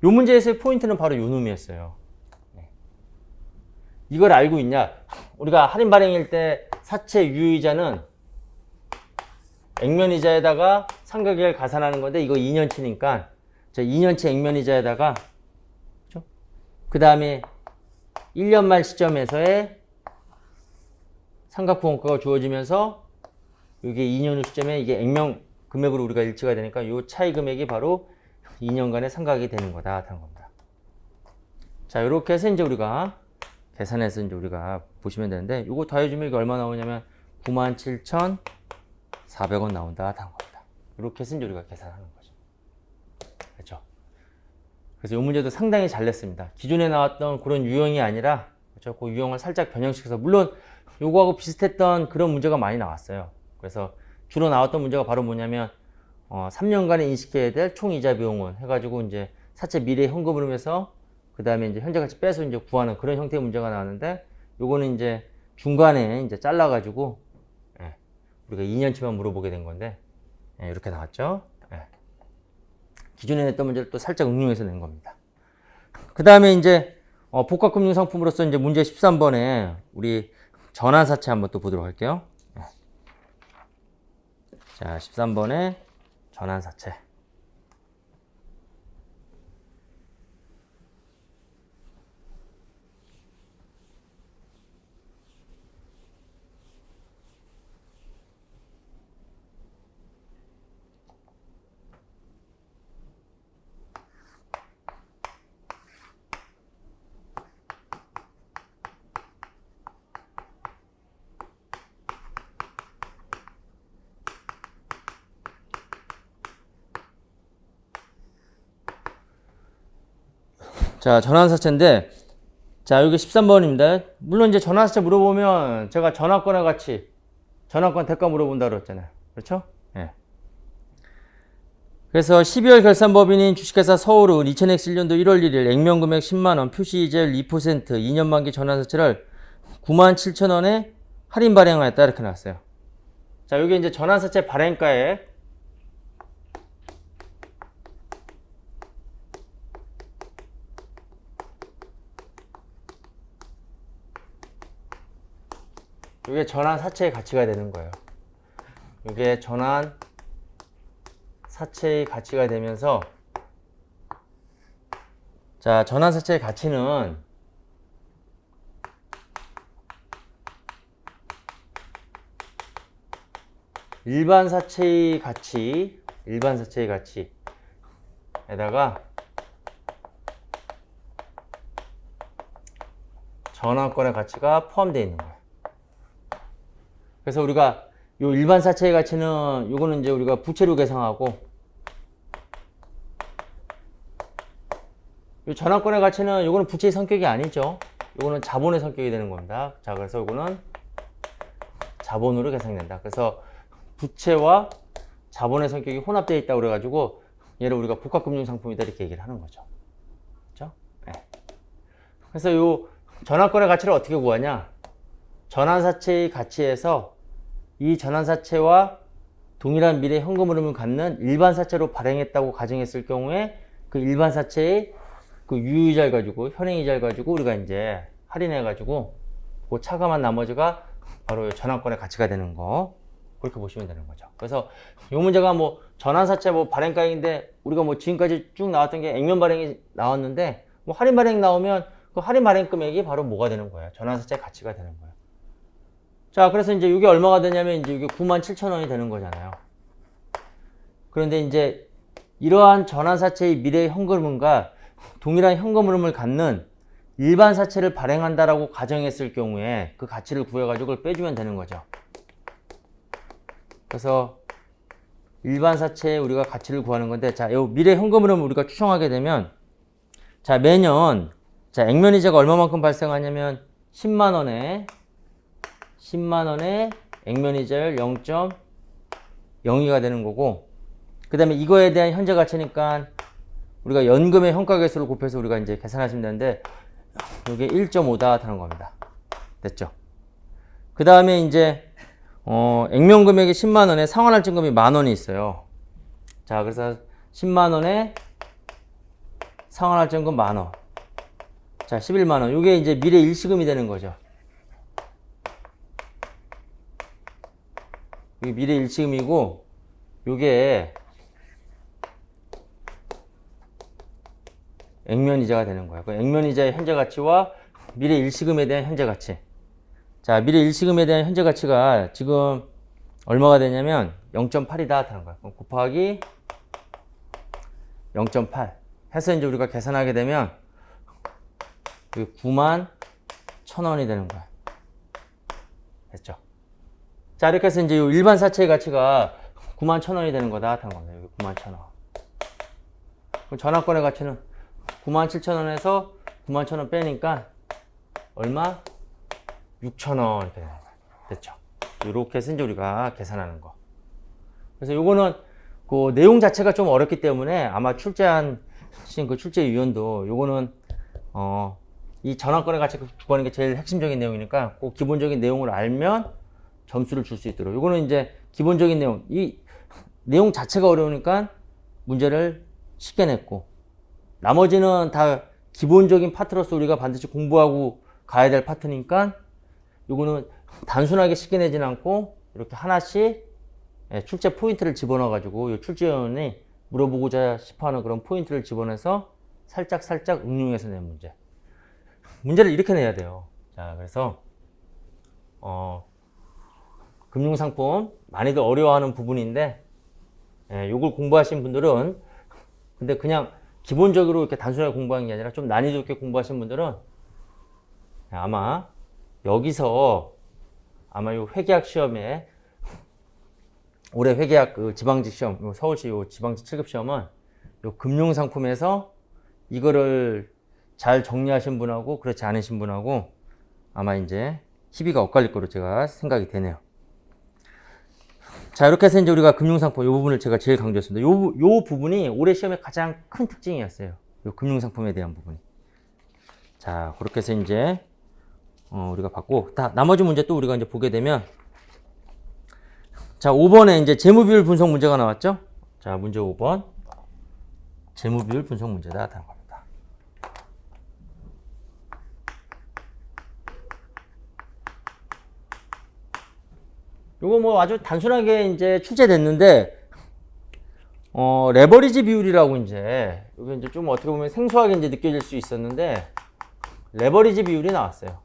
A: 요 문제에서의 포인트는 바로 요 놈이었어요. 이걸 알고 있냐? 우리가 할인 발행일 때 사채 유효이자는 액면이자에다가 상각액을 가산하는 건데, 이거 2년치니까 2년치 액면이자에다가, 그렇죠? 그 다음에 1년 말 시점에서의 상각부원가가 주어지면서 이게 2년 후 시점에 이게 액면 금액으로 우리가 일치가 되니까 이 차이 금액이 바로 2년간의 상각이 되는 거다 하는 겁니다. 자, 이렇게 해서 이제 우리가 계산해서 이제 우리가 보시면 되는데, 이거 더해주면 이게 얼마 나오냐면 97,400원 나온다 하는 겁니다. 이렇게 해서 이제 우리가 계산하는 거죠. 그렇죠? 그래서 이 문제도 상당히 잘 냈습니다. 기존에 나왔던 그런 유형이 아니라, 그렇죠? 그 유형을 살짝 변형시켜서, 물론 요거하고 비슷했던 그런 문제가 많이 나왔어요. 그래서 주로 나왔던 문제가 바로 뭐냐면 3년간에 인식해야 될 총 이자 비용은 해가지고 이제 사채 미래 현금 흐름에서 그 다음에 이제 현재 가치 빼서 이제 구하는 그런 형태의 문제가 나왔는데, 요거는 이제 중간에 이제 잘라가지고 우리가 2년치만 물어보게 된 건데, 이렇게 나왔죠. 기존에 냈던 문제를 또 살짝 응용해서 낸 겁니다. 그 다음에 이제 복합금융 상품으로서 이제 문제 13번에 우리 전환사채 한번 또 보도록 할게요. 자, 13번에 전환사채. 자, 전환사채인데, 자, 여기 13번입니다. 물론 이제 전환사채 물어보면 제가 전환권의 가치, 전환권 대가 물어본다 그랬잖아요. 그렇죠? 예. 그래서 12월 결산법인인 주식회사 서울은 2000X 1년도 1월 1일 액면금액 10만원, 표시이자율 2%, 2년 만기 전환사채를 97,000원에 할인 발행하였다. 이렇게 나왔어요. 자, 여기 이제 전환사채 발행가액, 이게 전환 사채의 가치가 되는 거예요. 이게 전환 사채의 가치가 되면서, 자, 전환 사채의 가치는 일반 사채의 가치에다가 전환권의 가치가 포함되어 있는 거예요. 그래서 우리가 요 일반 사채의 가치는 요거는 이제 우리가 부채로 계상하고, 요 이 전환권의 가치는 요거는 부채의 성격이 아니죠. 요거는 자본의 성격이 되는 겁니다. 자, 그래서 요거는 자본으로 계산된다. 그래서 부채와 자본의 성격이 혼합되어 있다고 그래가지고 얘를 우리가 복합금융상품이다 이렇게 얘기를 하는 거죠. 그렇죠? 네. 그래서 요 전환권의 가치를 어떻게 구하냐? 전환사채의 가치에서 이 전환사채와 동일한 미래 현금 흐름을 갖는 일반사채로 발행했다고 가정했을 경우에 그 일반사채의 그 유효이자를 가지고 현행이자를 가지고 우리가 이제 할인해가지고 그 차감한 나머지가 바로 전환권의 가치가 되는 거. 그렇게 보시면 되는 거죠. 그래서 이 문제가 뭐 전환사채 뭐 발행가액인데 우리가 뭐 지금까지 쭉 나왔던 게 액면 발행이 나왔는데 뭐 할인 발행 나오면 그 할인 발행 금액이 바로 뭐가 되는 거예요? 전환사채 가치가 되는 거예요. 자, 그래서 이제 이게 얼마가 되냐면 이제 이게 97,000원이 되는 거잖아요. 그런데 이제 이러한 전환사채의 미래 현금흐름과 동일한 현금 흐름을 갖는 일반 사채를 발행한다라고 가정했을 경우에 그 가치를 구해가지고 그걸 빼주면 되는 거죠. 그래서 일반 사채에 우리가 가치를 구하는 건데, 자, 요 미래 현금 흐름을 우리가 추정하게 되면, 자, 매년, 자, 액면이자가 얼마만큼 발생하냐면 10만원에 액면이자율 0.02가 되는 거고, 그 다음에 이거에 대한 현재 가치니까 우리가 연금의 현가계수를 곱해서 우리가 이제 계산하시면 되는데, 이게 1.5다 하는 겁니다. 됐죠? 그 다음에 이제 액면 금액이 10만원에 상환할증금이 만원이 있어요. 자, 그래서 10만원에 상환할증금 만원. 자, 11만원. 이게 이제 미래 일시금이 되는 거죠. 이게 미래 일시금이고, 요게 액면이자가 되는 거예요. 그 액면이자의 현재 가치와 미래 일시금에 대한 현재 가치. 자, 미래 일시금에 대한 현재 가치가 지금 얼마가 되냐면 0.8이다 하는 거예요. 곱하기 0.8 해서 이제 우리가 계산하게 되면 91,000원이 되는 거예요. 됐죠? 자, 이렇게 해서 이제 일반 사채의 가치가 91,000원이 되는 거다 하는 겁니다. 여기 91,000원. 그럼 전환권의 가치는 97,000원에서 91,000원 빼니까 얼마? 6,000원 이렇게 되는 거예요. 됐죠? 이렇게 해서 이제 우리가 계산하는 거. 그래서 요거는 그 내용 자체가 좀 어렵기 때문에 아마 출제한 그 출제위원도 요거는 이 전환권의 가치 구하는 게 제일 핵심적인 내용이니까 꼭 기본적인 내용을 알면 점수를 줄 수 있도록. 요거는 이제 기본적인 내용. 이 내용 자체가 어려우니까 문제를 쉽게 냈고 나머지는 다 기본적인 파트로서 우리가 반드시 공부하고 가야 될 파트니까 요거는 단순하게 쉽게 내진 않고 이렇게 하나씩 출제 포인트를 집어넣어 가지고 이 출제위원이 물어보고자 싶어하는 그런 포인트를 집어넣어서 살짝 응용해서 낸 문제. 문제를 이렇게 내야 돼요. 자, 그래서 금융상품 많이들 어려워하는 부분인데 요걸 공부하신 분들은 근데 그냥 기본적으로 이렇게 단순하게 공부하는 게 아니라 좀 난이도 있게 공부하신 분들은 아마 여기서 아마 요 회계학 시험에 올해 회계학 그 지방직 시험, 요 서울시 요 지방직 7급 시험은 요 금융상품에서 이거를 잘 정리하신 분하고 그렇지 않으신 분하고 아마 이제 희비가 엇갈릴 거로 제가 생각이 되네요. 자, 이렇게 해서 이제 우리가 금융상품 이 부분을 제가 제일 강조했습니다. 요 부분이 올해 시험의 가장 큰 특징이었어요. 요 금융상품에 대한 부분이. 자, 그렇게 해서 이제 우리가 봤고, 나머지 문제 또 우리가 이제 보게 되면, 자, 5번에 이제 재무비율 분석 문제가 나왔죠? 자, 문제 5번. 재무비율 분석 문제다. 다음 겁니다. 요거 뭐 아주 단순하게 이제 출제됐는데, 레버리지 비율이라고 이제, 이게 이제 좀 어떻게 보면 생소하게 이제 느껴질 수 있었는데, 레버리지 비율이 나왔어요.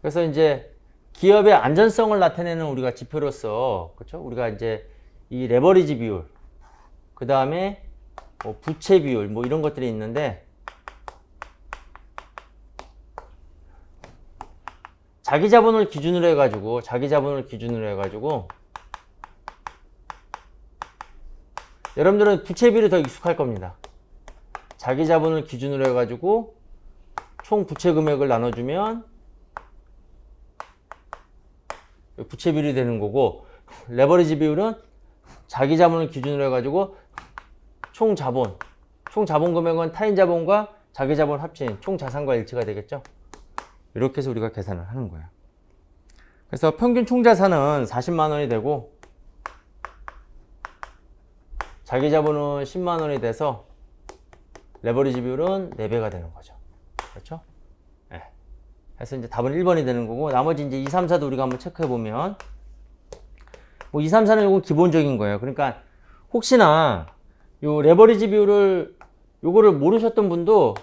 A: 그래서 이제 기업의 안전성을 나타내는 우리가 지표로서, 그렇죠? 우리가 이제 이 레버리지 비율, 그 다음에 뭐 부채 비율, 뭐 이런 것들이 있는데, 자기 자본을 기준으로 해가지고 여러분들은 부채 비율이 더 익숙할 겁니다. 자기 자본을 기준으로 해가지고 총 부채 금액을 나눠주면 부채 비율이 되는 거고, 레버리지 비율은 자기 자본을 기준으로 해가지고 총 자본 금액은 타인 자본과 자기 자본 합친 총 자산과 일치가 되겠죠. 이렇게 해서 우리가 계산을 하는 거예요. 그래서 평균 총 자산은 40만 원이 되고 자기 자본은 10만 원이 돼서 레버리지 비율은 4배가 되는 거죠. 그렇죠? 네. 그래서 이제 답은 1번이 되는 거고, 나머지 이제 2, 3, 4도 우리가 한번 체크해 보면, 뭐 2, 3, 4는 이건 기본적인 거예요. 그러니까 혹시나 요 레버리지 비율을 요거를 모르셨던 분도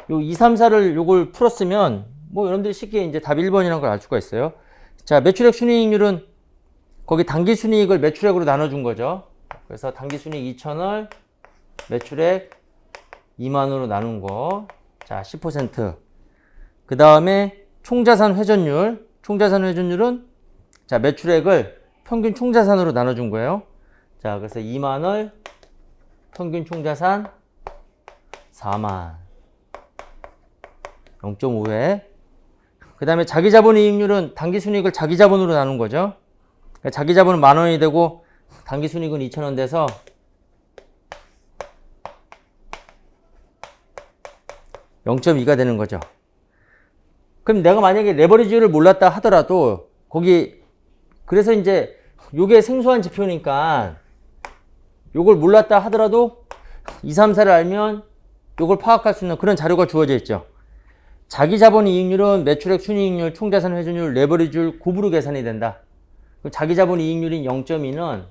A: 요 2, 3, 4를 요걸 풀었으면 뭐 여러분들이 쉽게 이제 답 1번이라는 걸 알 수가 있어요. 자, 매출액 순이익률은 거기 당기 순이익을 매출액으로 나눠준 거죠. 그래서 당기 순이익 2,000을 매출액 2만으로 나눈 거. 자, 10%. 그 다음에 총자산 회전율은 자, 매출액을 평균 총자산으로 나눠준 거예요. 자, 그래서 2만을 평균 총자산 4만. 0.5회. 그 다음에 자기자본이익률은 당기순이익을 자기자본으로 나눈 거죠. 그러니까 자기자본은 10,000원이 되고 당기순이익은 2,000원 돼서 0.2가 되는 거죠. 그럼 내가 만약에 레버리지를 몰랐다 하더라도 거기, 그래서 이제 요게 생소한 지표니까 요걸 몰랐다 하더라도 2, 3, 4를 알면 요걸 파악할 수 있는 그런 자료가 주어져 있죠. 자기 자본 이익률은 매출액 순이익률, 총자산 회전율, 레버리지율 곱으로 계산이 된다. 그럼 자기 자본 이익률인 0.2는,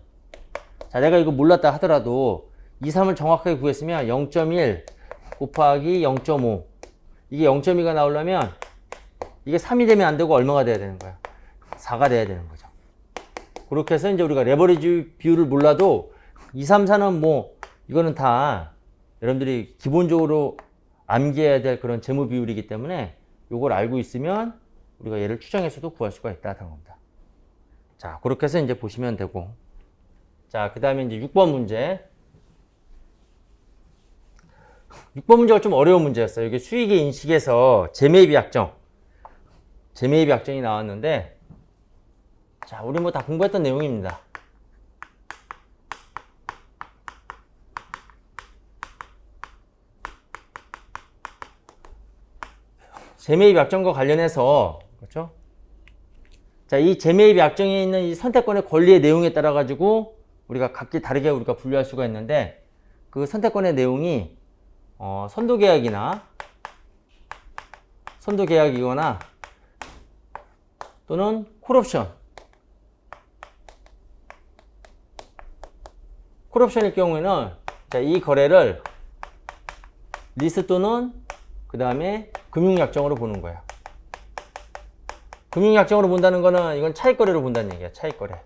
A: 자, 내가 이거 몰랐다 하더라도 2, 3을 정확하게 구했으면 0.1 곱하기 0.5, 이게 0.2가 나오려면 이게 3이 되면 안 되고 얼마가 돼야 되는 거야? 4가 돼야 되는 거죠. 그렇게 해서 이제 우리가 레버리지 비율을 몰라도 2, 3, 4는 뭐 이거는 다 여러분들이 기본적으로 암기해야 될 그런 재무 비율이기 때문에 이걸 알고 있으면 우리가 얘를 추정해서도 구할 수가 있다는 겁니다. 자, 그렇게 해서 이제 보시면 되고, 자, 그 다음에 이제 6번 문제. 6번 문제가 좀 어려운 문제였어요. 이게 수익의 인식에서 재매입 약정이 나왔는데, 자, 우리 뭐 다 공부했던 내용입니다. 재매입 약정과 관련해서, 그렇죠? 자, 이 재매입 약정에 있는 이 선택권의 권리의 내용에 따라 가지고 우리가 각기 다르게 우리가 분류할 수가 있는데, 그 선택권의 내용이 선도계약이거나 또는 콜옵션일 경우에는, 자, 이 거래를 리스 또는 그 다음에 금융약정으로 보는 거예요. 금융약정으로 본다는 거는 이건 차익거래로 본다는 얘기야. 차익거래.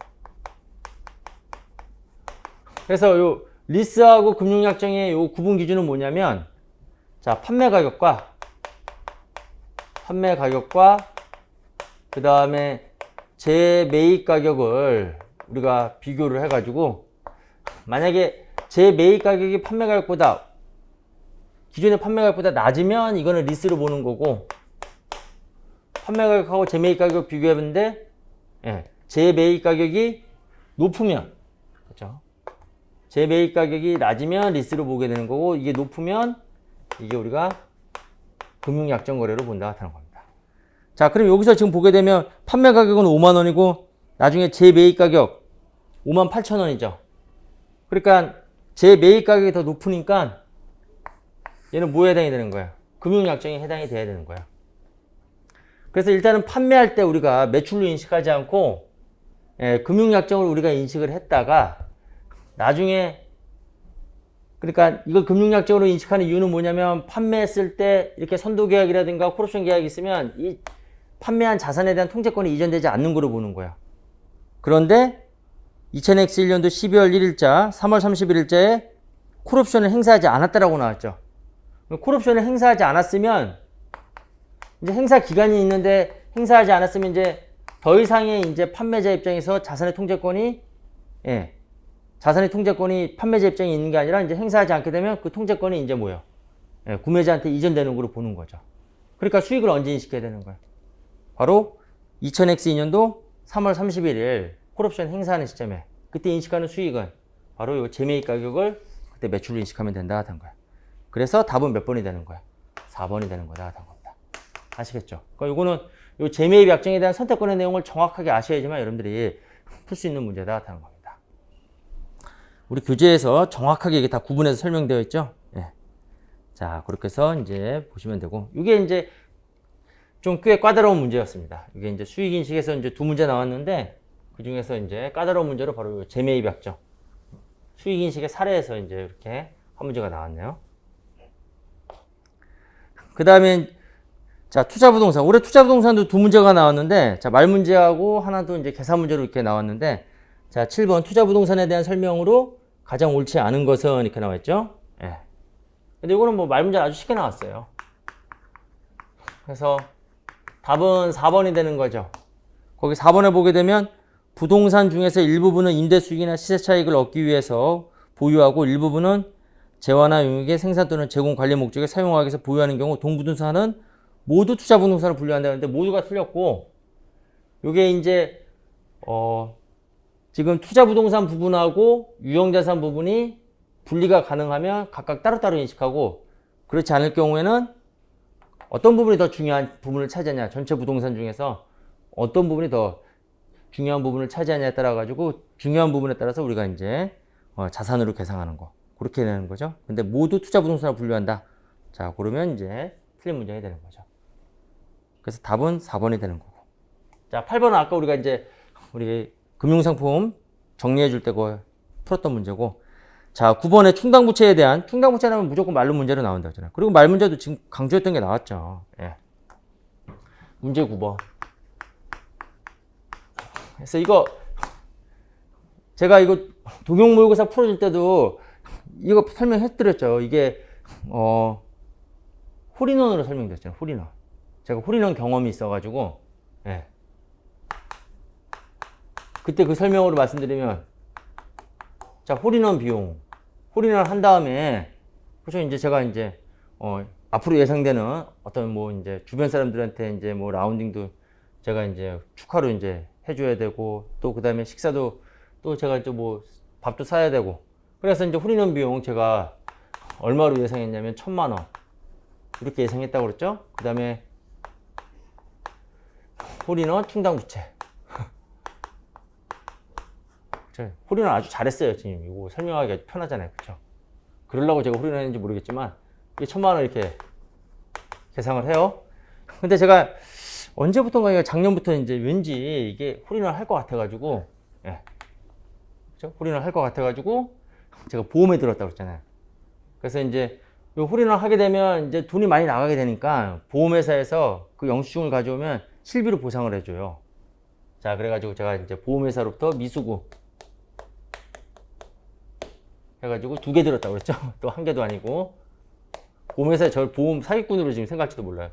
A: 그래서 요 리스하고 금융약정의 요 구분 기준은 뭐냐면, 자, 판매 가격과 그 다음에 재매입 가격을 우리가 비교를 해가지고, 만약에 재매입 가격이 판매 가격보다, 기존의 판매 가격보다 낮으면 이거는 리스로 보는 거고, 판매 가격하고 재매입 가격 비교해봤는데, 예, 재매입 가격이 높으면, 그렇죠? 재매입 가격이 낮으면 리스로 보게 되는 거고, 이게 높으면 이게 우리가 금융약정 거래로 본다 하는 겁니다. 자, 그럼 여기서 지금 보게 되면 판매 가격은 5만 원이고 나중에 재매입 가격 58,000원이죠. 그러니까 재매입 가격이 더 높으니까 얘는 뭐에 해당이 되는 거야? 금융약정에 해당이 돼야 되는 거야. 그래서 일단은 판매할 때 우리가 매출로 인식하지 않고, 예, 금융약정을 우리가 인식을 했다가 나중에, 그러니까 이걸 금융약정으로 인식하는 이유는 뭐냐면, 판매했을 때 이렇게 선도계약이라든가 콜옵션 계약이 있으면 이 판매한 자산에 대한 통제권이 이전되지 않는 거로 보는 거야. 그런데 2000X1년도 12월 1일자, 3월 31일자에 콜옵션을 행사하지 않았다라고 나왔죠. 콜옵션을 행사하지 않았으면, 이제 행사 기간이 있는데 행사하지 않았으면 이제 더 이상의 이제 판매자 입장에서 자산의 통제권이, 예, 자산의 통제권이 판매자 입장에 있는 게 아니라 이제 행사하지 않게 되면 그 통제권이 이제 뭐예요? 예, 구매자한테 이전되는 거로 보는 거죠. 그러니까 수익을 언제 인식해야 되는 거예요? 바로 2000X2년도 3월 31일 콜옵션 행사하는 시점에 그때 인식하는 수익은 바로 이 재매입 가격을 그때 매출로 인식하면 된다 하던 거예요. 그래서 답은 몇 번이 되는 거예요? 4번이 되는 거다 하던 겁니다. 아시겠죠? 그러니까 이거는 이 재매입 약정에 대한 선택권의 내용을 정확하게 아셔야지만 여러분들이 풀 수 있는 문제다 하는 겁니다. 우리 교재에서 정확하게 이게 다 구분해서 설명되어 있죠? 예. 자, 그렇게 해서 이제 보시면 되고, 이게 이제 좀 꽤 까다로운 문제였습니다. 이게 이제 수익 인식에서 이제 두 문제 나왔는데, 그 중에서 이제 까다로운 문제로 바로 재매입 약정. 수익 인식의 사례에서 이제 이렇게 한 문제가 나왔네요. 그 다음에, 자, 투자부동산. 올해 투자부동산도 두 문제가 나왔는데, 자, 말 문제하고 하나도 이제 계산 문제로 이렇게 나왔는데, 자, 7번 투자부동산에 대한 설명으로 가장 옳지 않은 것은 이렇게 나와있죠? 예. 근데 이거는 뭐 말 문제 아주 쉽게 나왔어요. 그래서 답은 4번이 되는 거죠. 거기 4번에 보게 되면 부동산 중에서 일부분은 임대 수익이나 시세 차익을 얻기 위해서 보유하고 일부분은 재화나 용역의 생산 또는 제공 관리 목적에 사용하기 위해서 보유하는 경우 동부동산은 모두 투자부동산을 분류한다는데 모두가 틀렸고, 요게 이제 지금 투자부동산 부분하고 유형자산 부분이 분리가 가능하면 각각 따로따로 인식하고, 그렇지 않을 경우에는 어떤 부분이 더 중요한 부분을 차지하냐, 전체 부동산 중에서 어떤 부분이 더 중요한 부분을 차지하냐에 따라 가지고 중요한 부분에 따라서 우리가 이제 자산으로 계산하는 거, 그렇게 되는 거죠. 근데 모두 투자부동산을 분류한다. 자, 그러면 이제 틀린 문장이 되는 거죠. 그래서 답은 4번이 되는 거고. 자, 8번은 아까 우리가 이제 우리 금융상품 정리해 줄 때 풀었던 문제고, 자, 9번에 충당부채에 대한, 충당부채라면 무조건 말로 문제로 나온다 했잖아요. 그리고 말 문제도 지금 강조했던 게 나왔죠. 예. 문제 9번. 그래서 이거 제가 이거 동용 모의고사 풀어줄 때도 이거 설명해 드렸죠. 이게 홀인원으로 설명드렸잖아요. 홀인원. 제가 홀인원 경험이 있어가지고, 예. 그때 그 설명으로 말씀드리면, 자, 홀인원 비용. 홀인원 한 다음에, 그렇죠. 이제 제가 이제, 앞으로 예상되는 어떤 뭐 이제 주변 사람들한테 이제 뭐 라운딩도 제가 이제 축하로 이제 해줘야 되고, 또 그 다음에 식사도 또 제가 이제 뭐 밥도 사야 되고, 그래서 이제 홀인원 비용 제가 얼마로 예상했냐면 1,000만 원. 이렇게 예상했다고 그랬죠. 그 다음에 홀인원 충당부채. 홀인원 아주 잘했어요. 지금 이거 설명하기가 아주 편하잖아요. 그쵸? 그러려고 제가 홀인원 했는지 모르겠지만 이게 1,000만 원 이렇게 계상을 해요. 근데 제가 언제부턴가 작년부터 이제 왠지 이게 홀인원 할 것 같아가지고, 예. 그쵸? 홀인원 할 것 같아가지고 제가 보험에 들었다고 했잖아요. 그래서 이제 요 홀인원 하게 되면 이제 돈이 많이 나가게 되니까 보험회사에서 그 영수증을 가져오면 실비로 보상을 해줘요. 자, 그래가지고 제가 이제 보험회사로부터 미수구 해가지고 2개 들었다고 그랬죠? 또 1개도 아니고. 보험회사에 저를 보험 사기꾼으로 지금 생각할지도 몰라요.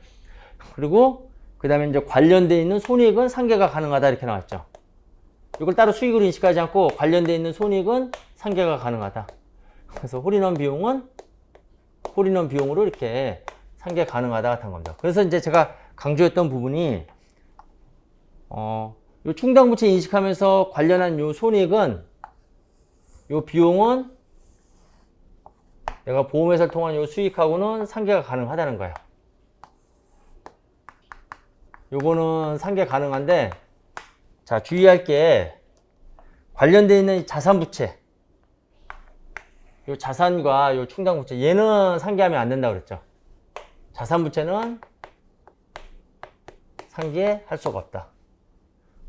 A: 그리고 그 다음에 이제 관련되어 있는 손익은 상계가 가능하다 이렇게 나왔죠. 이걸 따로 수익으로 인식하지 않고 관련되어 있는 손익은 상계가 가능하다. 그래서 홀인원 비용은 홀인원 비용으로 이렇게 상계 가능하다 같은 겁니다. 그래서 이제 제가 강조했던 부분이 요 충당부채 인식하면서 관련한 요 손익은, 요 비용은 내가 보험회사를 통한 요 수익하고는 상계가 가능하다는 거예요. 요거는 상계 가능한데, 자, 주의할 게 관련되어 있는 자산부채, 요 자산과 요 충당부채, 얘는 상계하면 안 된다고 그랬죠. 자산부채는 상계할 수가 없다.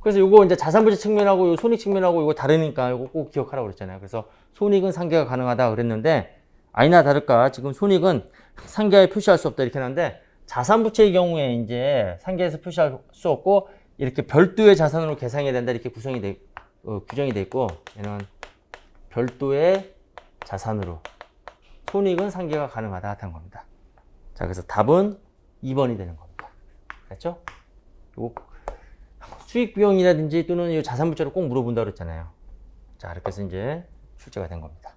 A: 그래서 요거 이제 자산부채 측면하고 요 손익 측면하고 요거 다르니까 요거 꼭 기억하라고 그랬잖아요. 그래서 손익은 상계가 가능하다 그랬는데, 아니나 다를까 지금 손익은 상계에 표시할 수 없다 이렇게 하는데, 자산부채의 경우에 이제 상계에서 표시할 수 없고 이렇게 별도의 자산으로 계상해야 된다 이렇게 규정이 돼 있고, 얘는 별도의 자산으로 손익은 상계가 가능하다 하는 겁니다. 자, 그래서 답은 2번이 되는 겁니다. 됐죠? 요 수익 비용이라든지 또는 이 자산부채를 꼭 물어본다고 그랬잖아요. 자, 이렇게 해서 이제 출제가 된 겁니다.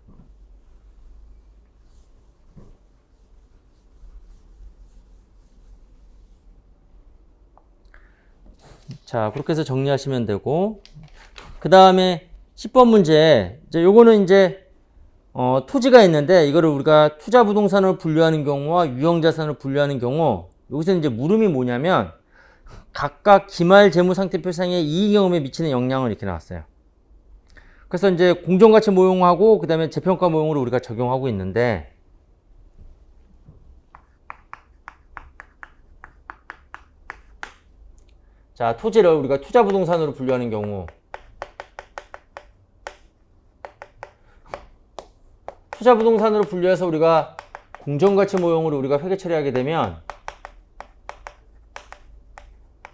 A: 자, 그렇게 해서 정리하시면 되고, 그 다음에 10번 문제, 이제 요거는 이제 토지가 있는데 이거를 우리가 투자 부동산으로 분류하는 경우와 유형 자산으로 분류하는 경우, 여기서 이제 물음이 뭐냐면 각각 기말 재무 상태 표상의 이익 경험에 미치는 영향을 이렇게 나왔어요. 그래서 이제 공정가치 모형하고 그다음에 재평가 모형으로 우리가 적용하고 있는데, 자, 토지를 우리가 투자 부동산으로 분류하는 경우, 투자 부동산으로 분류해서 우리가 공정가치 모형으로 우리가 회계 처리하게 되면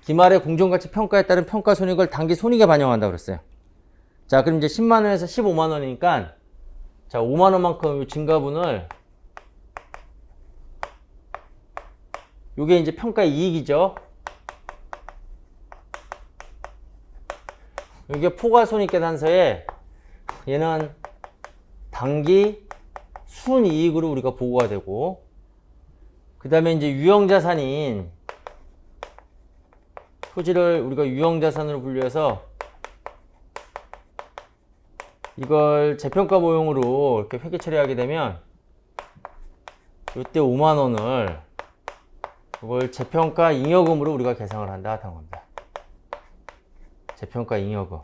A: 기말의 공정가치 평가에 따른 평가 손익을 단기 손익에 반영한다고 그랬어요. 자, 그럼 이제 10만 원에서 15만 원이니까 자, 5만 원만큼 증가분을, 요게 이제 평가 이익이죠. 요게 포괄손익계산서에 얘는 단기 순이익으로 우리가 보고가 되고, 그 다음에 이제 유형자산인 토지를 우리가 유형자산으로 분류해서 이걸 재평가 모형으로 이렇게 회계 처리하게 되면 이때 5만 원을 이걸 재평가 잉여금으로 우리가 계상을 한다 하는 겁니다. 재평가 잉여금.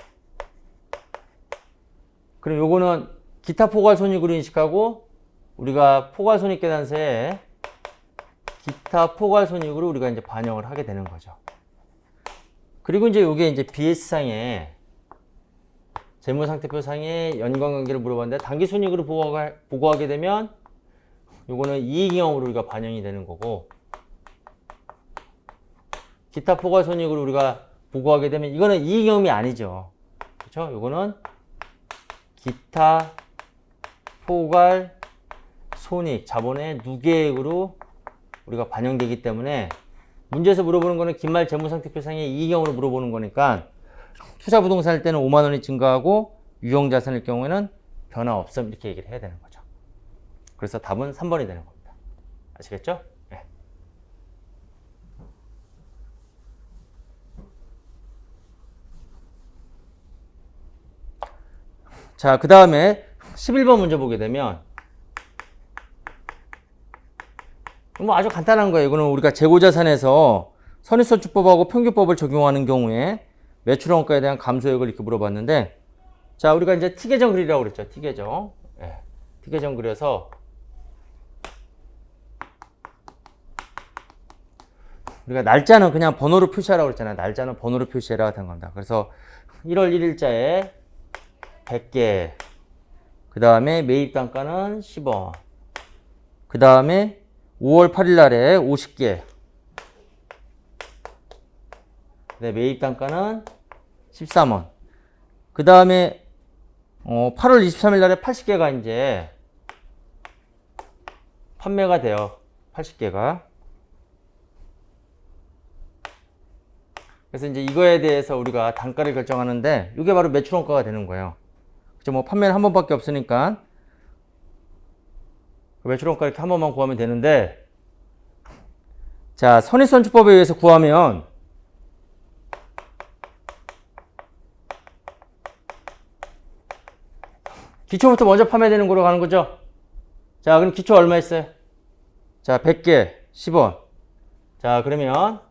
A: 그럼 요거는 기타 포괄손익으로 인식하고 우리가 포괄손익계산서에 기타 포괄손익으로 우리가 이제 반영을 하게 되는 거죠. 그리고 이제 요게 이제 BS상에 재무상태표상의 연관관계를 물어봤는데 단기손익으로 보고하게 되면 요거는 이익잉여금으로 우리가 반영이 되는 거고, 기타 포괄손익으로 우리가 보고하게 되면 이거는 이익잉여금이 아니죠. 그렇죠? 요거는 기타 포괄 손익 자본의 누계액으로 우리가 반영되기 때문에 문제에서 물어보는 거는 긴말 재무상태표상의 이익잉여금으로 물어보는 거니까 투자 부동산 할 때는 5만 원이 증가하고 유형 자산일 경우에는 변화 없음 이렇게 얘기를 해야 되는 거죠. 그래서 답은 3번이 되는 겁니다. 아시겠죠? 네. 자, 그 다음에 11번 문제 보게 되면 뭐 아주 간단한 거예요. 이거는 우리가 재고자산에서 선입선출법하고 평균법을 적용하는 경우에 매출원가에 대한 감소액을 이렇게 물어봤는데, 자, 우리가 이제 T계정 그리라고 그랬죠. T계정. 네. T계정 그려서 우리가 날짜는 그냥 번호로 표시하라고 그랬잖아요. 날짜는 번호로 표시해라 된 겁니다. 그래서 1월 1일자에 100개, 그 다음에 매입 단가는 10원, 그 다음에 5월 8일 날에 50개, 네, 매입 단가는 13원, 그 다음에 8월 23일 날에 80개가 이제 판매가 돼요. 80개가. 그래서 이제 이거에 대해서 우리가 단가를 결정하는데 이게 바로 매출원가가 되는 거예요. 그죠? 뭐 판매는 한 번밖에 없으니까 매출원가 이렇게 한 번만 구하면 되는데, 자, 선입선출법에 의해서 구하면 기초부터 먼저 판매되는 거로 가는 거죠. 자, 그럼 기초 얼마 있어요? 자, 100개 10원. 자, 그러면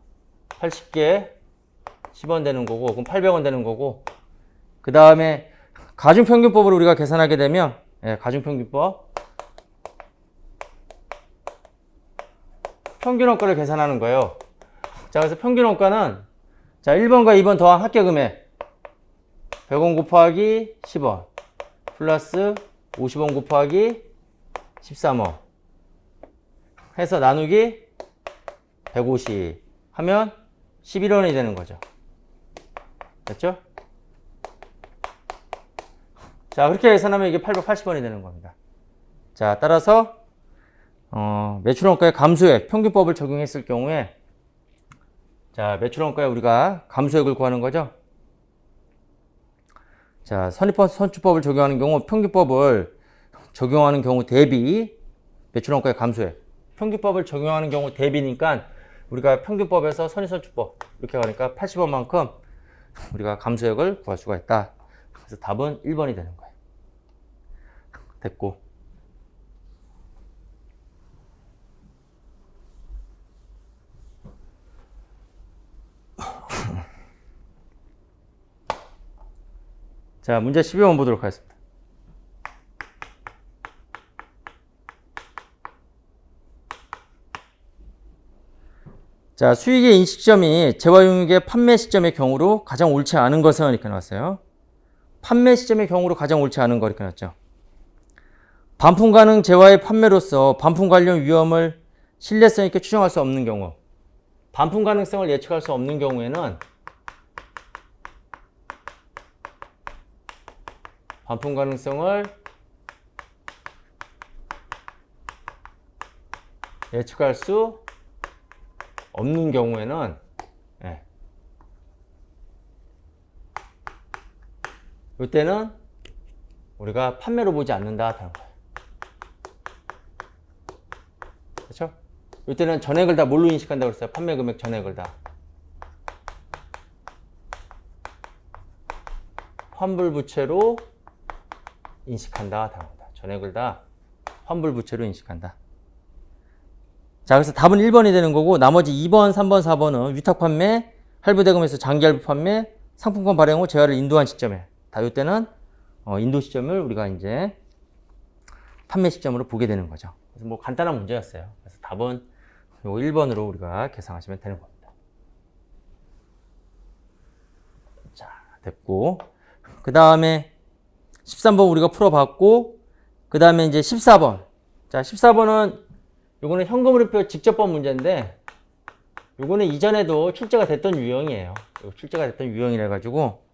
A: 80개 10원 되는 거고, 그럼 800원 되는 거고, 그 다음에 가중평균법으로 우리가 계산하게 되면, 예, 가중평균법 평균원가를 계산하는 거예요. 자, 그래서 평균원가는 자, 1번과 2번 더한 합계금액 100원 곱하기 10원 플러스 50원 곱하기 13원 해서 나누기 150 하면 11원이 되는 거죠. 됐죠? 자, 그렇게 계산하면 이게 880원이 되는 겁니다. 자, 따라서 매출원가의 감소액 평균법을 적용했을 경우에, 자, 매출원가에 우리가 감소액을 구하는 거죠. 자, 선출법을 적용하는 경우 평균법을 적용하는 경우 대비 매출원가의 감소해. 평균법을 적용하는 경우 대비니까 우리가 평균법에서 선입선출법 이렇게 가니까 80원만큼 우리가 감소액을 구할 수가 있다. 그래서 답은 1번이 되는 거예요. 됐고. 자, 문제 12번 보도록 하겠습니다. 자, 수익의 인식 시점이 재화용액의 판매 시점의 경우로 가장 옳지 않은 것은 이렇게 나왔어요. 판매 시점의 경우로 가장 옳지 않은 거 이렇게 나왔죠. 반품 가능 재화의 판매로서 반품 관련 위험을 신뢰성 있게 추정할 수 없는 경우, 반품 가능성을 예측할 수 없는 경우에는 반품 가능성을 예측할 수 없는 경우에는 이때는 우리가 판매로 보지 않는다 하는 거예요. 그렇죠? 이때는 전액을 다 뭘로 인식한다고 그랬어요? 판매 금액 전액을 다 환불부채로 인식한다 하는 겁니다. 전액을 다 환불부채로 인식한다. 자, 그래서 답은 1번이 되는 거고, 나머지 2번, 3번, 4번은 위탁판매, 할부대금에서 장기할부 판매, 상품권 발행 후 재화를 인도한 시점에, 다 이때는 인도 시점을 우리가 이제 판매 시점으로 보게 되는 거죠. 그래서 뭐 간단한 문제였어요. 그래서 답은 요 1번으로 우리가 계산하시면 되는 겁니다. 자, 됐고. 그 다음에 13번 우리가 풀어봤고, 그 다음에 이제 14번. 자, 14번은 요거는 현금흐름표 직접법 문제인데, 요거는 이전에도 출제가 됐던 유형이에요. 출제가 됐던 유형이라 가지고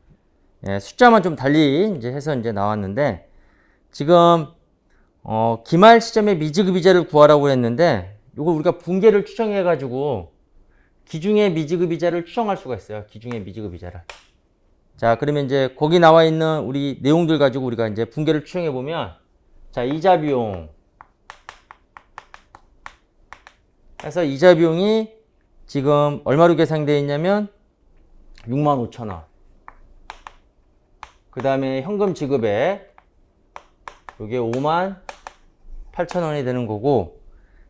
A: 숫자만 좀 달리 이제 해서 이제 나왔는데, 지금 기말 시점에 미지급이자를 구하라고 했는데, 요거 우리가 분계를 추정해 가지고 기중의 미지급이자를 추정할 수가 있어요. 기중의 미지급이자를. 자, 그러면 이제 거기 나와 있는 우리 내용들 가지고 우리가 이제 분계를 추정해 보면, 자, 이자 비용 해서 이자 비용이 지금 얼마로 계산되어 있냐면 65,000원. 그 다음에 현금 지급액 이게 58,000원이 되는 거고,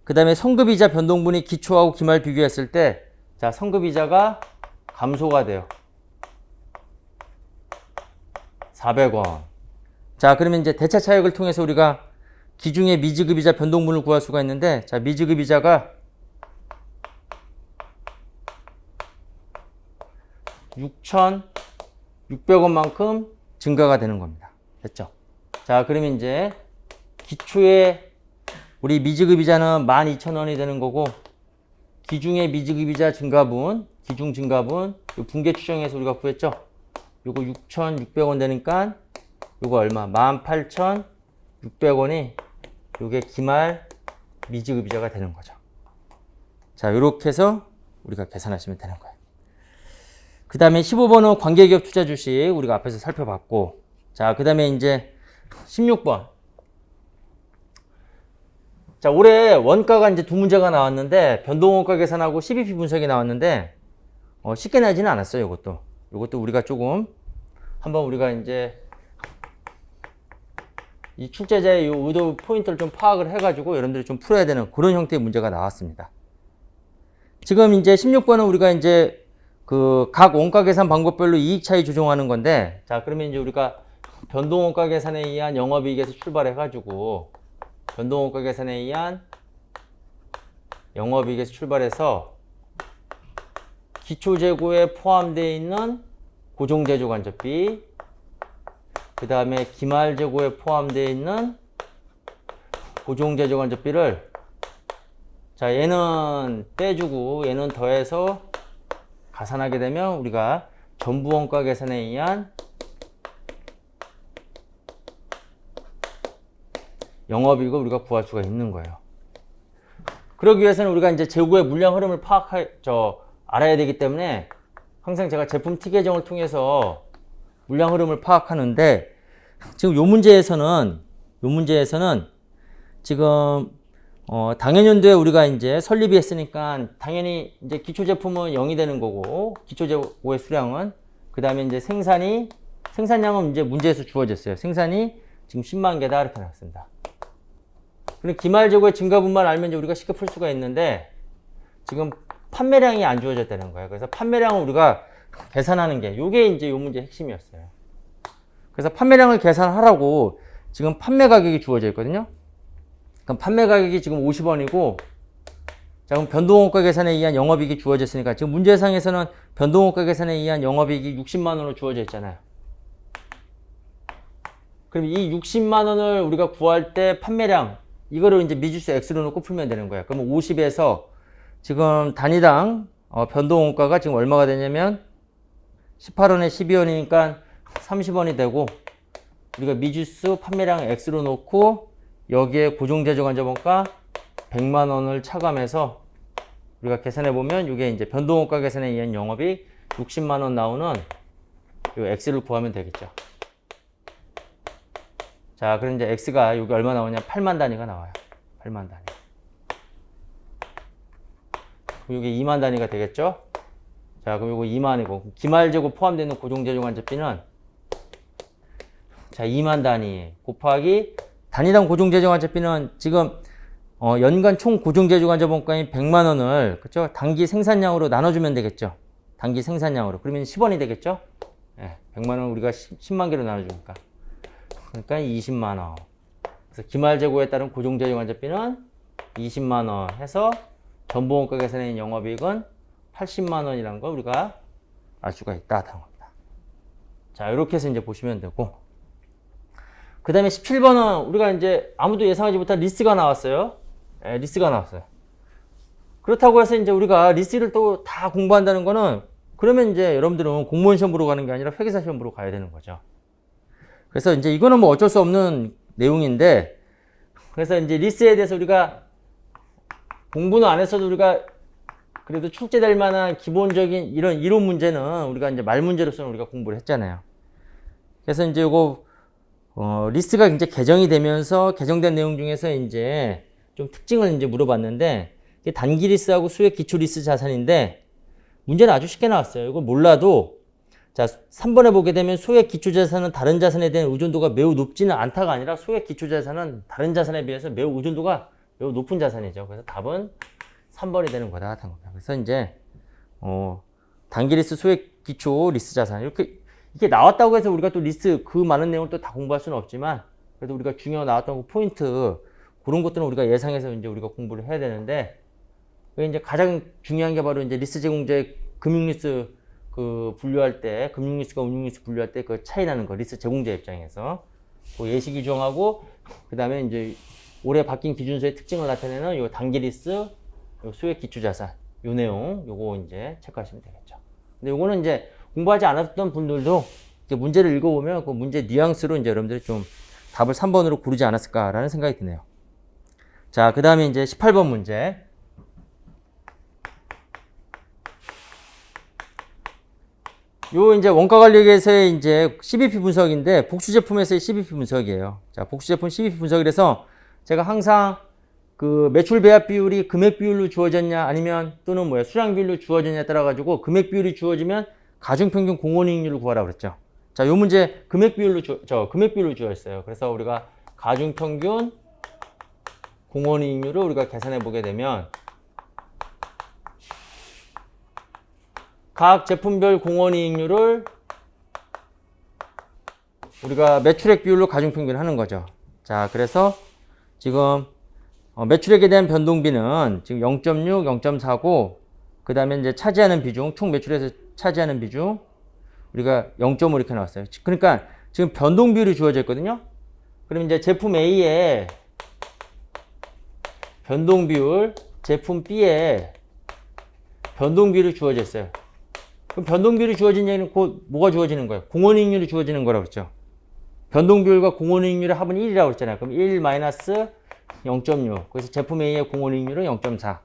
A: 그 다음에 성급이자 변동분이 기초하고 기말 비교했을 때, 자, 성급이자가 감소가 돼요. 400원. 자, 그러면 이제 대차 차익을 통해서 우리가 기중의 미지급이자 변동분을 구할 수가 있는데, 자, 미지급이자가 6,600원만큼 증가가 되는 겁니다. 됐죠? 자, 그러면 이제 기초의 우리 미지급이자는 12,000원이 되는 거고, 기중의 미지급이자 증가분, 기중 증가분, 요 분계 추정해서 우리가 구했죠? 요거 6,600원 되니까 요거 얼마? 18,600원이 요게 기말 미지급이자가 되는 거죠. 자, 요렇게 해서 우리가 계산하시면 되는 거예요. 그 다음에 15번은 관계기업 투자 주식 우리가 앞에서 살펴봤고, 자, 그 다음에 이제 16번. 자, 올해 원가가 이제 두 문제가 나왔는데, 변동원가 계산하고 CBP 분석이 나왔는데, 쉽게 나지는 않았어요, 이것도. 이것도 우리가 조금, 한번 우리가 이제, 이 출제자의 이 의도 포인트를 좀 파악을 해가지고 여러분들이 좀 풀어야 되는 그런 형태의 문제가 나왔습니다. 지금 이제 16번은 우리가 이제 그 각 원가 계산 방법별로 이익 차이 조정하는 건데, 자, 그러면 이제 우리가 변동원가 계산에 의한 영업이익에서 출발해가지고, 변동원가 계산에 의한 영업이익에서 출발해서 기초재고에 포함되어 있는 고정제조간접비, 그 다음에 기말재고에 포함되어 있는 고정제조간접비를, 자, 얘는 빼주고 얘는 더해서 가산하게 되면 우리가 전부원가 계산에 의한 영업이익을 우리가 구할 수가 있는 거예요. 그러기 위해서는 우리가 이제 재고의 물량 흐름을 알아야 되기 때문에 항상 제가 제품 T 계정을 통해서 물량 흐름을 파악하는데 지금 요 문제에서는 지금 당연연도에 우리가 이제 설립이 했으니까 당연히 이제 기초 제품은 0이 되는 거고 기초 재고의 수량은 그다음에 이제 생산량은 이제 문제에서 주어졌어요. 생산이 지금 10만 개다 이렇게 나왔습니다. 그럼 기말 재고의 증가분만 알면 이제 우리가 쉽게 풀 수가 있는데 지금 판매량이 안 주어졌다는 거예요. 그래서 판매량을 우리가 계산하는 게 요게 이제 요 문제의 핵심이었어요. 그래서 판매량을 계산하라고 지금 판매 가격이 주어져 있거든요. 그럼 판매 가격이 지금 50원이고 자, 그럼 변동원가 계산에 의한 영업이익이 주어졌으니까 지금 문제상에서는 변동원가 계산에 의한 영업이익이 60만 원으로 주어져 있잖아요. 그럼 이 60만 원을 우리가 구할 때 판매량 이거를 이제 미지수 X로 놓고 풀면 되는 거예요. 그러면 50에서 지금 단위당 변동원가가 지금 얼마가 되냐면 18원에 12원이니까 30원이 되고 우리가 미지수 판매량 X로 놓고 여기에 고정제조간접원가 100만 원을 차감해서 우리가 계산해 보면 이게 이제 변동원가 계산에 의한 영업이 60만 원 나오는 이 X를 구하면 되겠죠. 자, 그럼 이제 X가 여기 얼마 나오냐? 8만 단위가 나와요. 8만 단위. 여기 2만 단위가 되겠죠? 자, 그럼 이거 2만이고 기말재고 포함되는 고정제조간접비는 자, 2만 단위 곱하기 단위당 고정제조간접비는 지금 연간 총 고정제조간접원가인 100만 원을 그렇죠? 단기 생산량으로 나눠주면 되겠죠. 단기 생산량으로. 그러면 10원이 되겠죠? 네, 100만 원 우리가 10만 개로 나눠주니까. 그러니까 20만 원. 그래서 기말재고에 따른 고정제조간접비는 20만 원 해서 전부원가 계산의 영업이익은 80만 원이라는 걸 우리가 알 수가 있다. 다는 겁니다. 자, 이렇게 해서 이제 보시면 되고. 그 다음에 17번은 우리가 이제 아무도 예상하지 못한 리스가 나왔어요. 네, 리스가 나왔어요. 그렇다고 해서 이제 우리가 리스를 또 다 공부한다는 거는 그러면 이제 여러분들은 공무원 시험 보러 가는 게 아니라 회계사 시험 보러 가야 되는 거죠. 그래서 이제 이거는 뭐 어쩔 수 없는 내용인데 그래서 이제 리스에 대해서 우리가 공부는 안 했어도 우리가 그래도 출제될 만한 기본적인 이런 이론 문제는 우리가 이제 말 문제로서는 우리가 공부를 했잖아요. 그래서 이제 이거 리스가 이제 개정이 되면서 개정된 내용 중에서 이제 좀 특징을 이제 물어봤는데 이게 단기 리스하고 수액 기초 리스 자산인데 문제는 아주 쉽게 나왔어요. 이걸 몰라도 자 3번에 보게 되면 소액 기초 자산은 다른 자산에 대한 의존도가 매우 높지는 않다가 아니라 소액 기초 자산은 다른 자산에 비해서 매우 의존도가 매우 높은 자산이죠. 그래서 답은 3번이 되는 거다. 그래서 이제 단기 리스, 소액 기초 리스 자산 이게 나왔다고 해서 우리가 또 리스트 그 많은 내용을 또 다 공부할 수는 없지만 그래도 우리가 중요한 나왔던 그 포인트 그런 것들은 우리가 예상해서 이제 우리가 공부를 해야 되는데 이제 가장 중요한 게 바로 이제 리스 제공자의 금융리스 그 분류할 때 금융리스과 운용리스 분류할 때 그 차이 나는 거 리스 제공자 입장에서 그 예시 규정하고 그 다음에 이제 올해 바뀐 기준서의 특징을 나타내는 요 단기 리스, 요 소액 기초 자산 요 내용 요거 이제 체크하시면 되겠죠. 근데 요거는 이제 공부하지 않았던 분들도 이제 문제를 읽어보면 그 문제 뉘앙스로 이제 여러분들이 좀 답을 3번으로 고르지 않았을까라는 생각이 드네요. 자, 그 다음에 이제 18번 문제. 요 이제 원가관리에서의 이제 CBP 분석인데 복수제품에서의 CBP 분석이에요. 자, 복수제품 CBP 분석이라서 제가 항상 그 매출 배합 비율이 금액 비율로 주어졌냐 아니면 또는 뭐야 수량 비율로 주어졌냐에 따라 가지고 금액 비율이 주어지면 가중평균 공원이익률을 구하라 그랬죠. 자, 요 문제 금액 비율로 금액 비율로 주어 있어요. 그래서 우리가 가중평균 공원이익률을 우리가 계산해 보게 되면 각 제품별 공원이익률을 우리가 매출액 비율로 가중평균 하는 거죠. 자, 그래서 지금 매출액에 대한 변동비는 지금 0.6, 0.4고 그 다음에 이제 차지하는 비중, 총 매출에서 차지하는 비중 우리가 0.5 이렇게 나왔어요. 그러니까 지금 변동 비율이 주어져 있거든요. 그럼 이제 제품 A의 변동 비율, 제품 B의 변동 비율이 주어져 있어요. 그럼 변동 비율이 주어진 얘기는 곧 뭐가 주어지는 거예요? 공원이익률이 주어지는 거라고 그랬죠. 변동 비율과 공원이익률의 합은 1이라고 그랬잖아요. 그럼 1 마이너스 0.6. 그래서 제품 A의 공원이익률은 0.4.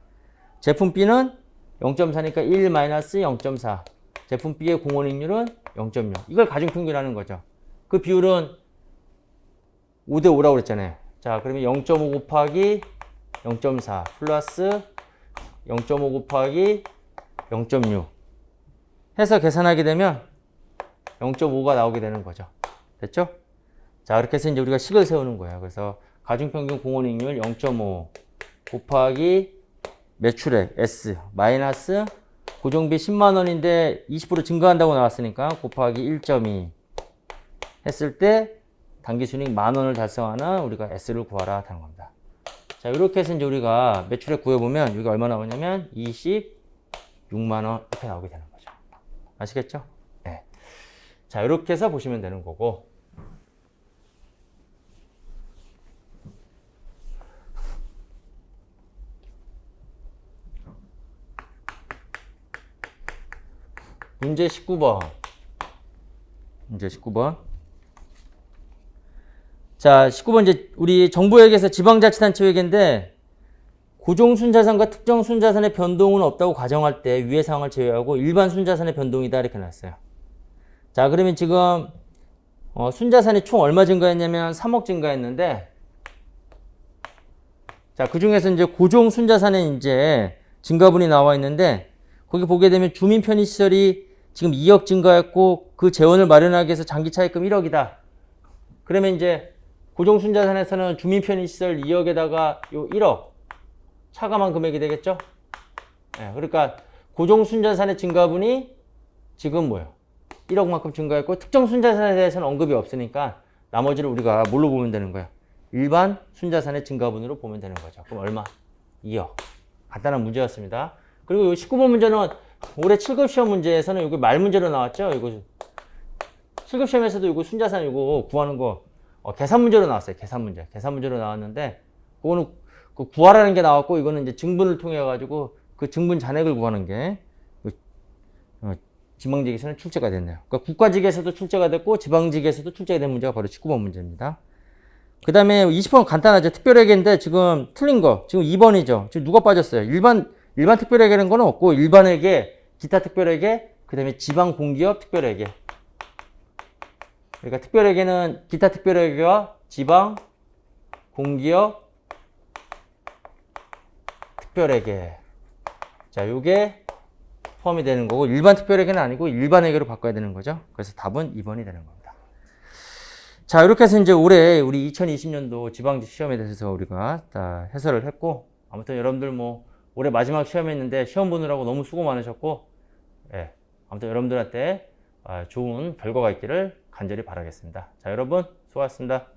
A: 제품 B는 0.4니까 1 마이너스 0.4. 제품 B의 공원이익률은 0.6. 이걸 가중평균하는 거죠. 그 비율은 5대 5라고 그랬잖아요. 자, 그러면 0.5 곱하기 0.4 플러스 0.5 곱하기 0.6 해서 계산하게 되면 0.5가 나오게 되는 거죠. 됐죠? 자, 이렇게 해서 이제 우리가 식을 세우는 거예요. 그래서 가중평균 공원이익률 0.5 곱하기 매출액 S 마이너스 고정비 10만 원인데 20% 증가한다고 나왔으니까 곱하기 1.2 했을 때 당기순이익 10,000원을 달성하는 우리가 S를 구하라 하는 겁니다. 자, 이렇게 해서 이제 우리가 매출액 구해보면 여기가 얼마 나오냐면 26만 원 이렇게 나오게 되는 거죠. 아시겠죠? 네. 자, 이렇게 해서 보시면 되는 거고. 문제 19번. 문제 19번. 자, 19번 이제 우리 정부에게서 지방자치단체회계인데 고정 순자산과 특정 순자산의 변동은 없다고 가정할 때 위의 사항을 제외하고 일반 순자산의 변동이다 이렇게 나왔어요. 자, 그러면 지금 순자산이 총 얼마 증가했냐면 3억 증가했는데 자, 그 중에서 이제 고정 순자산에 이제 증가분이 나와 있는데 거기 보게 되면 주민 편의시설이 지금 2억 증가했고 그 재원을 마련하기 위해서 장기 차입금 1억이다. 그러면 이제 고정 순자산에서는 주민 편의시설 2억에다가 요 1억 차감한 금액이 되겠죠? 네, 그러니까 고정 순자산의 증가분이 지금 뭐예요? 1억만큼 증가했고 특정 순자산에 대해서는 언급이 없으니까 나머지를 우리가 뭘로 보면 되는 거예요? 일반 순자산의 증가분으로 보면 되는 거죠. 그럼 얼마? 2억. 간단한 문제였습니다. 그리고 이 19번 문제는 올해 7급 시험 문제에서는 여기 말 문제로 나왔죠? 이거 7급 시험에서도 이거 순자산 이거 구하는 거 계산 문제로 나왔어요. 계산 문제. 계산 문제로 나왔는데 그거는 그 구하라는 게 나왔고 이거는 이제 증분을 통해 가지고 그 증분 잔액을 구하는 게 지방직에서는 출제가 됐네요. 그러니까 국가직에서도 출제가 됐고 지방직에서도 출제가 된 문제가 바로 19번 문제입니다. 그 다음에 20번 간단하죠. 특별회계인데 지금 틀린 거 지금 2번이죠. 지금 누가 빠졌어요? 일반 특별회계라는 거는 없고 일반회계, 기타 특별회계, 그 다음에 지방공기업 특별회계. 그러니까 특별회계는 기타 특별회계와 지방공기업 특별회계. 자, 요게 포함이 되는 거고 일반 특별회계는 아니고 일반회계로 바꿔야 되는 거죠. 그래서 답은 2번이 되는 겁니다. 자, 이렇게 해서 이제 올해 우리 2020년도 지방직 시험에 대해서 우리가 다 해설을 했고 아무튼 여러분들 뭐 올해 마지막 시험했는데 시험 보느라고 너무 수고 많으셨고 예, 아무튼 여러분들한테 좋은 결과가 있기를 간절히 바라겠습니다. 자, 여러분 수고하셨습니다.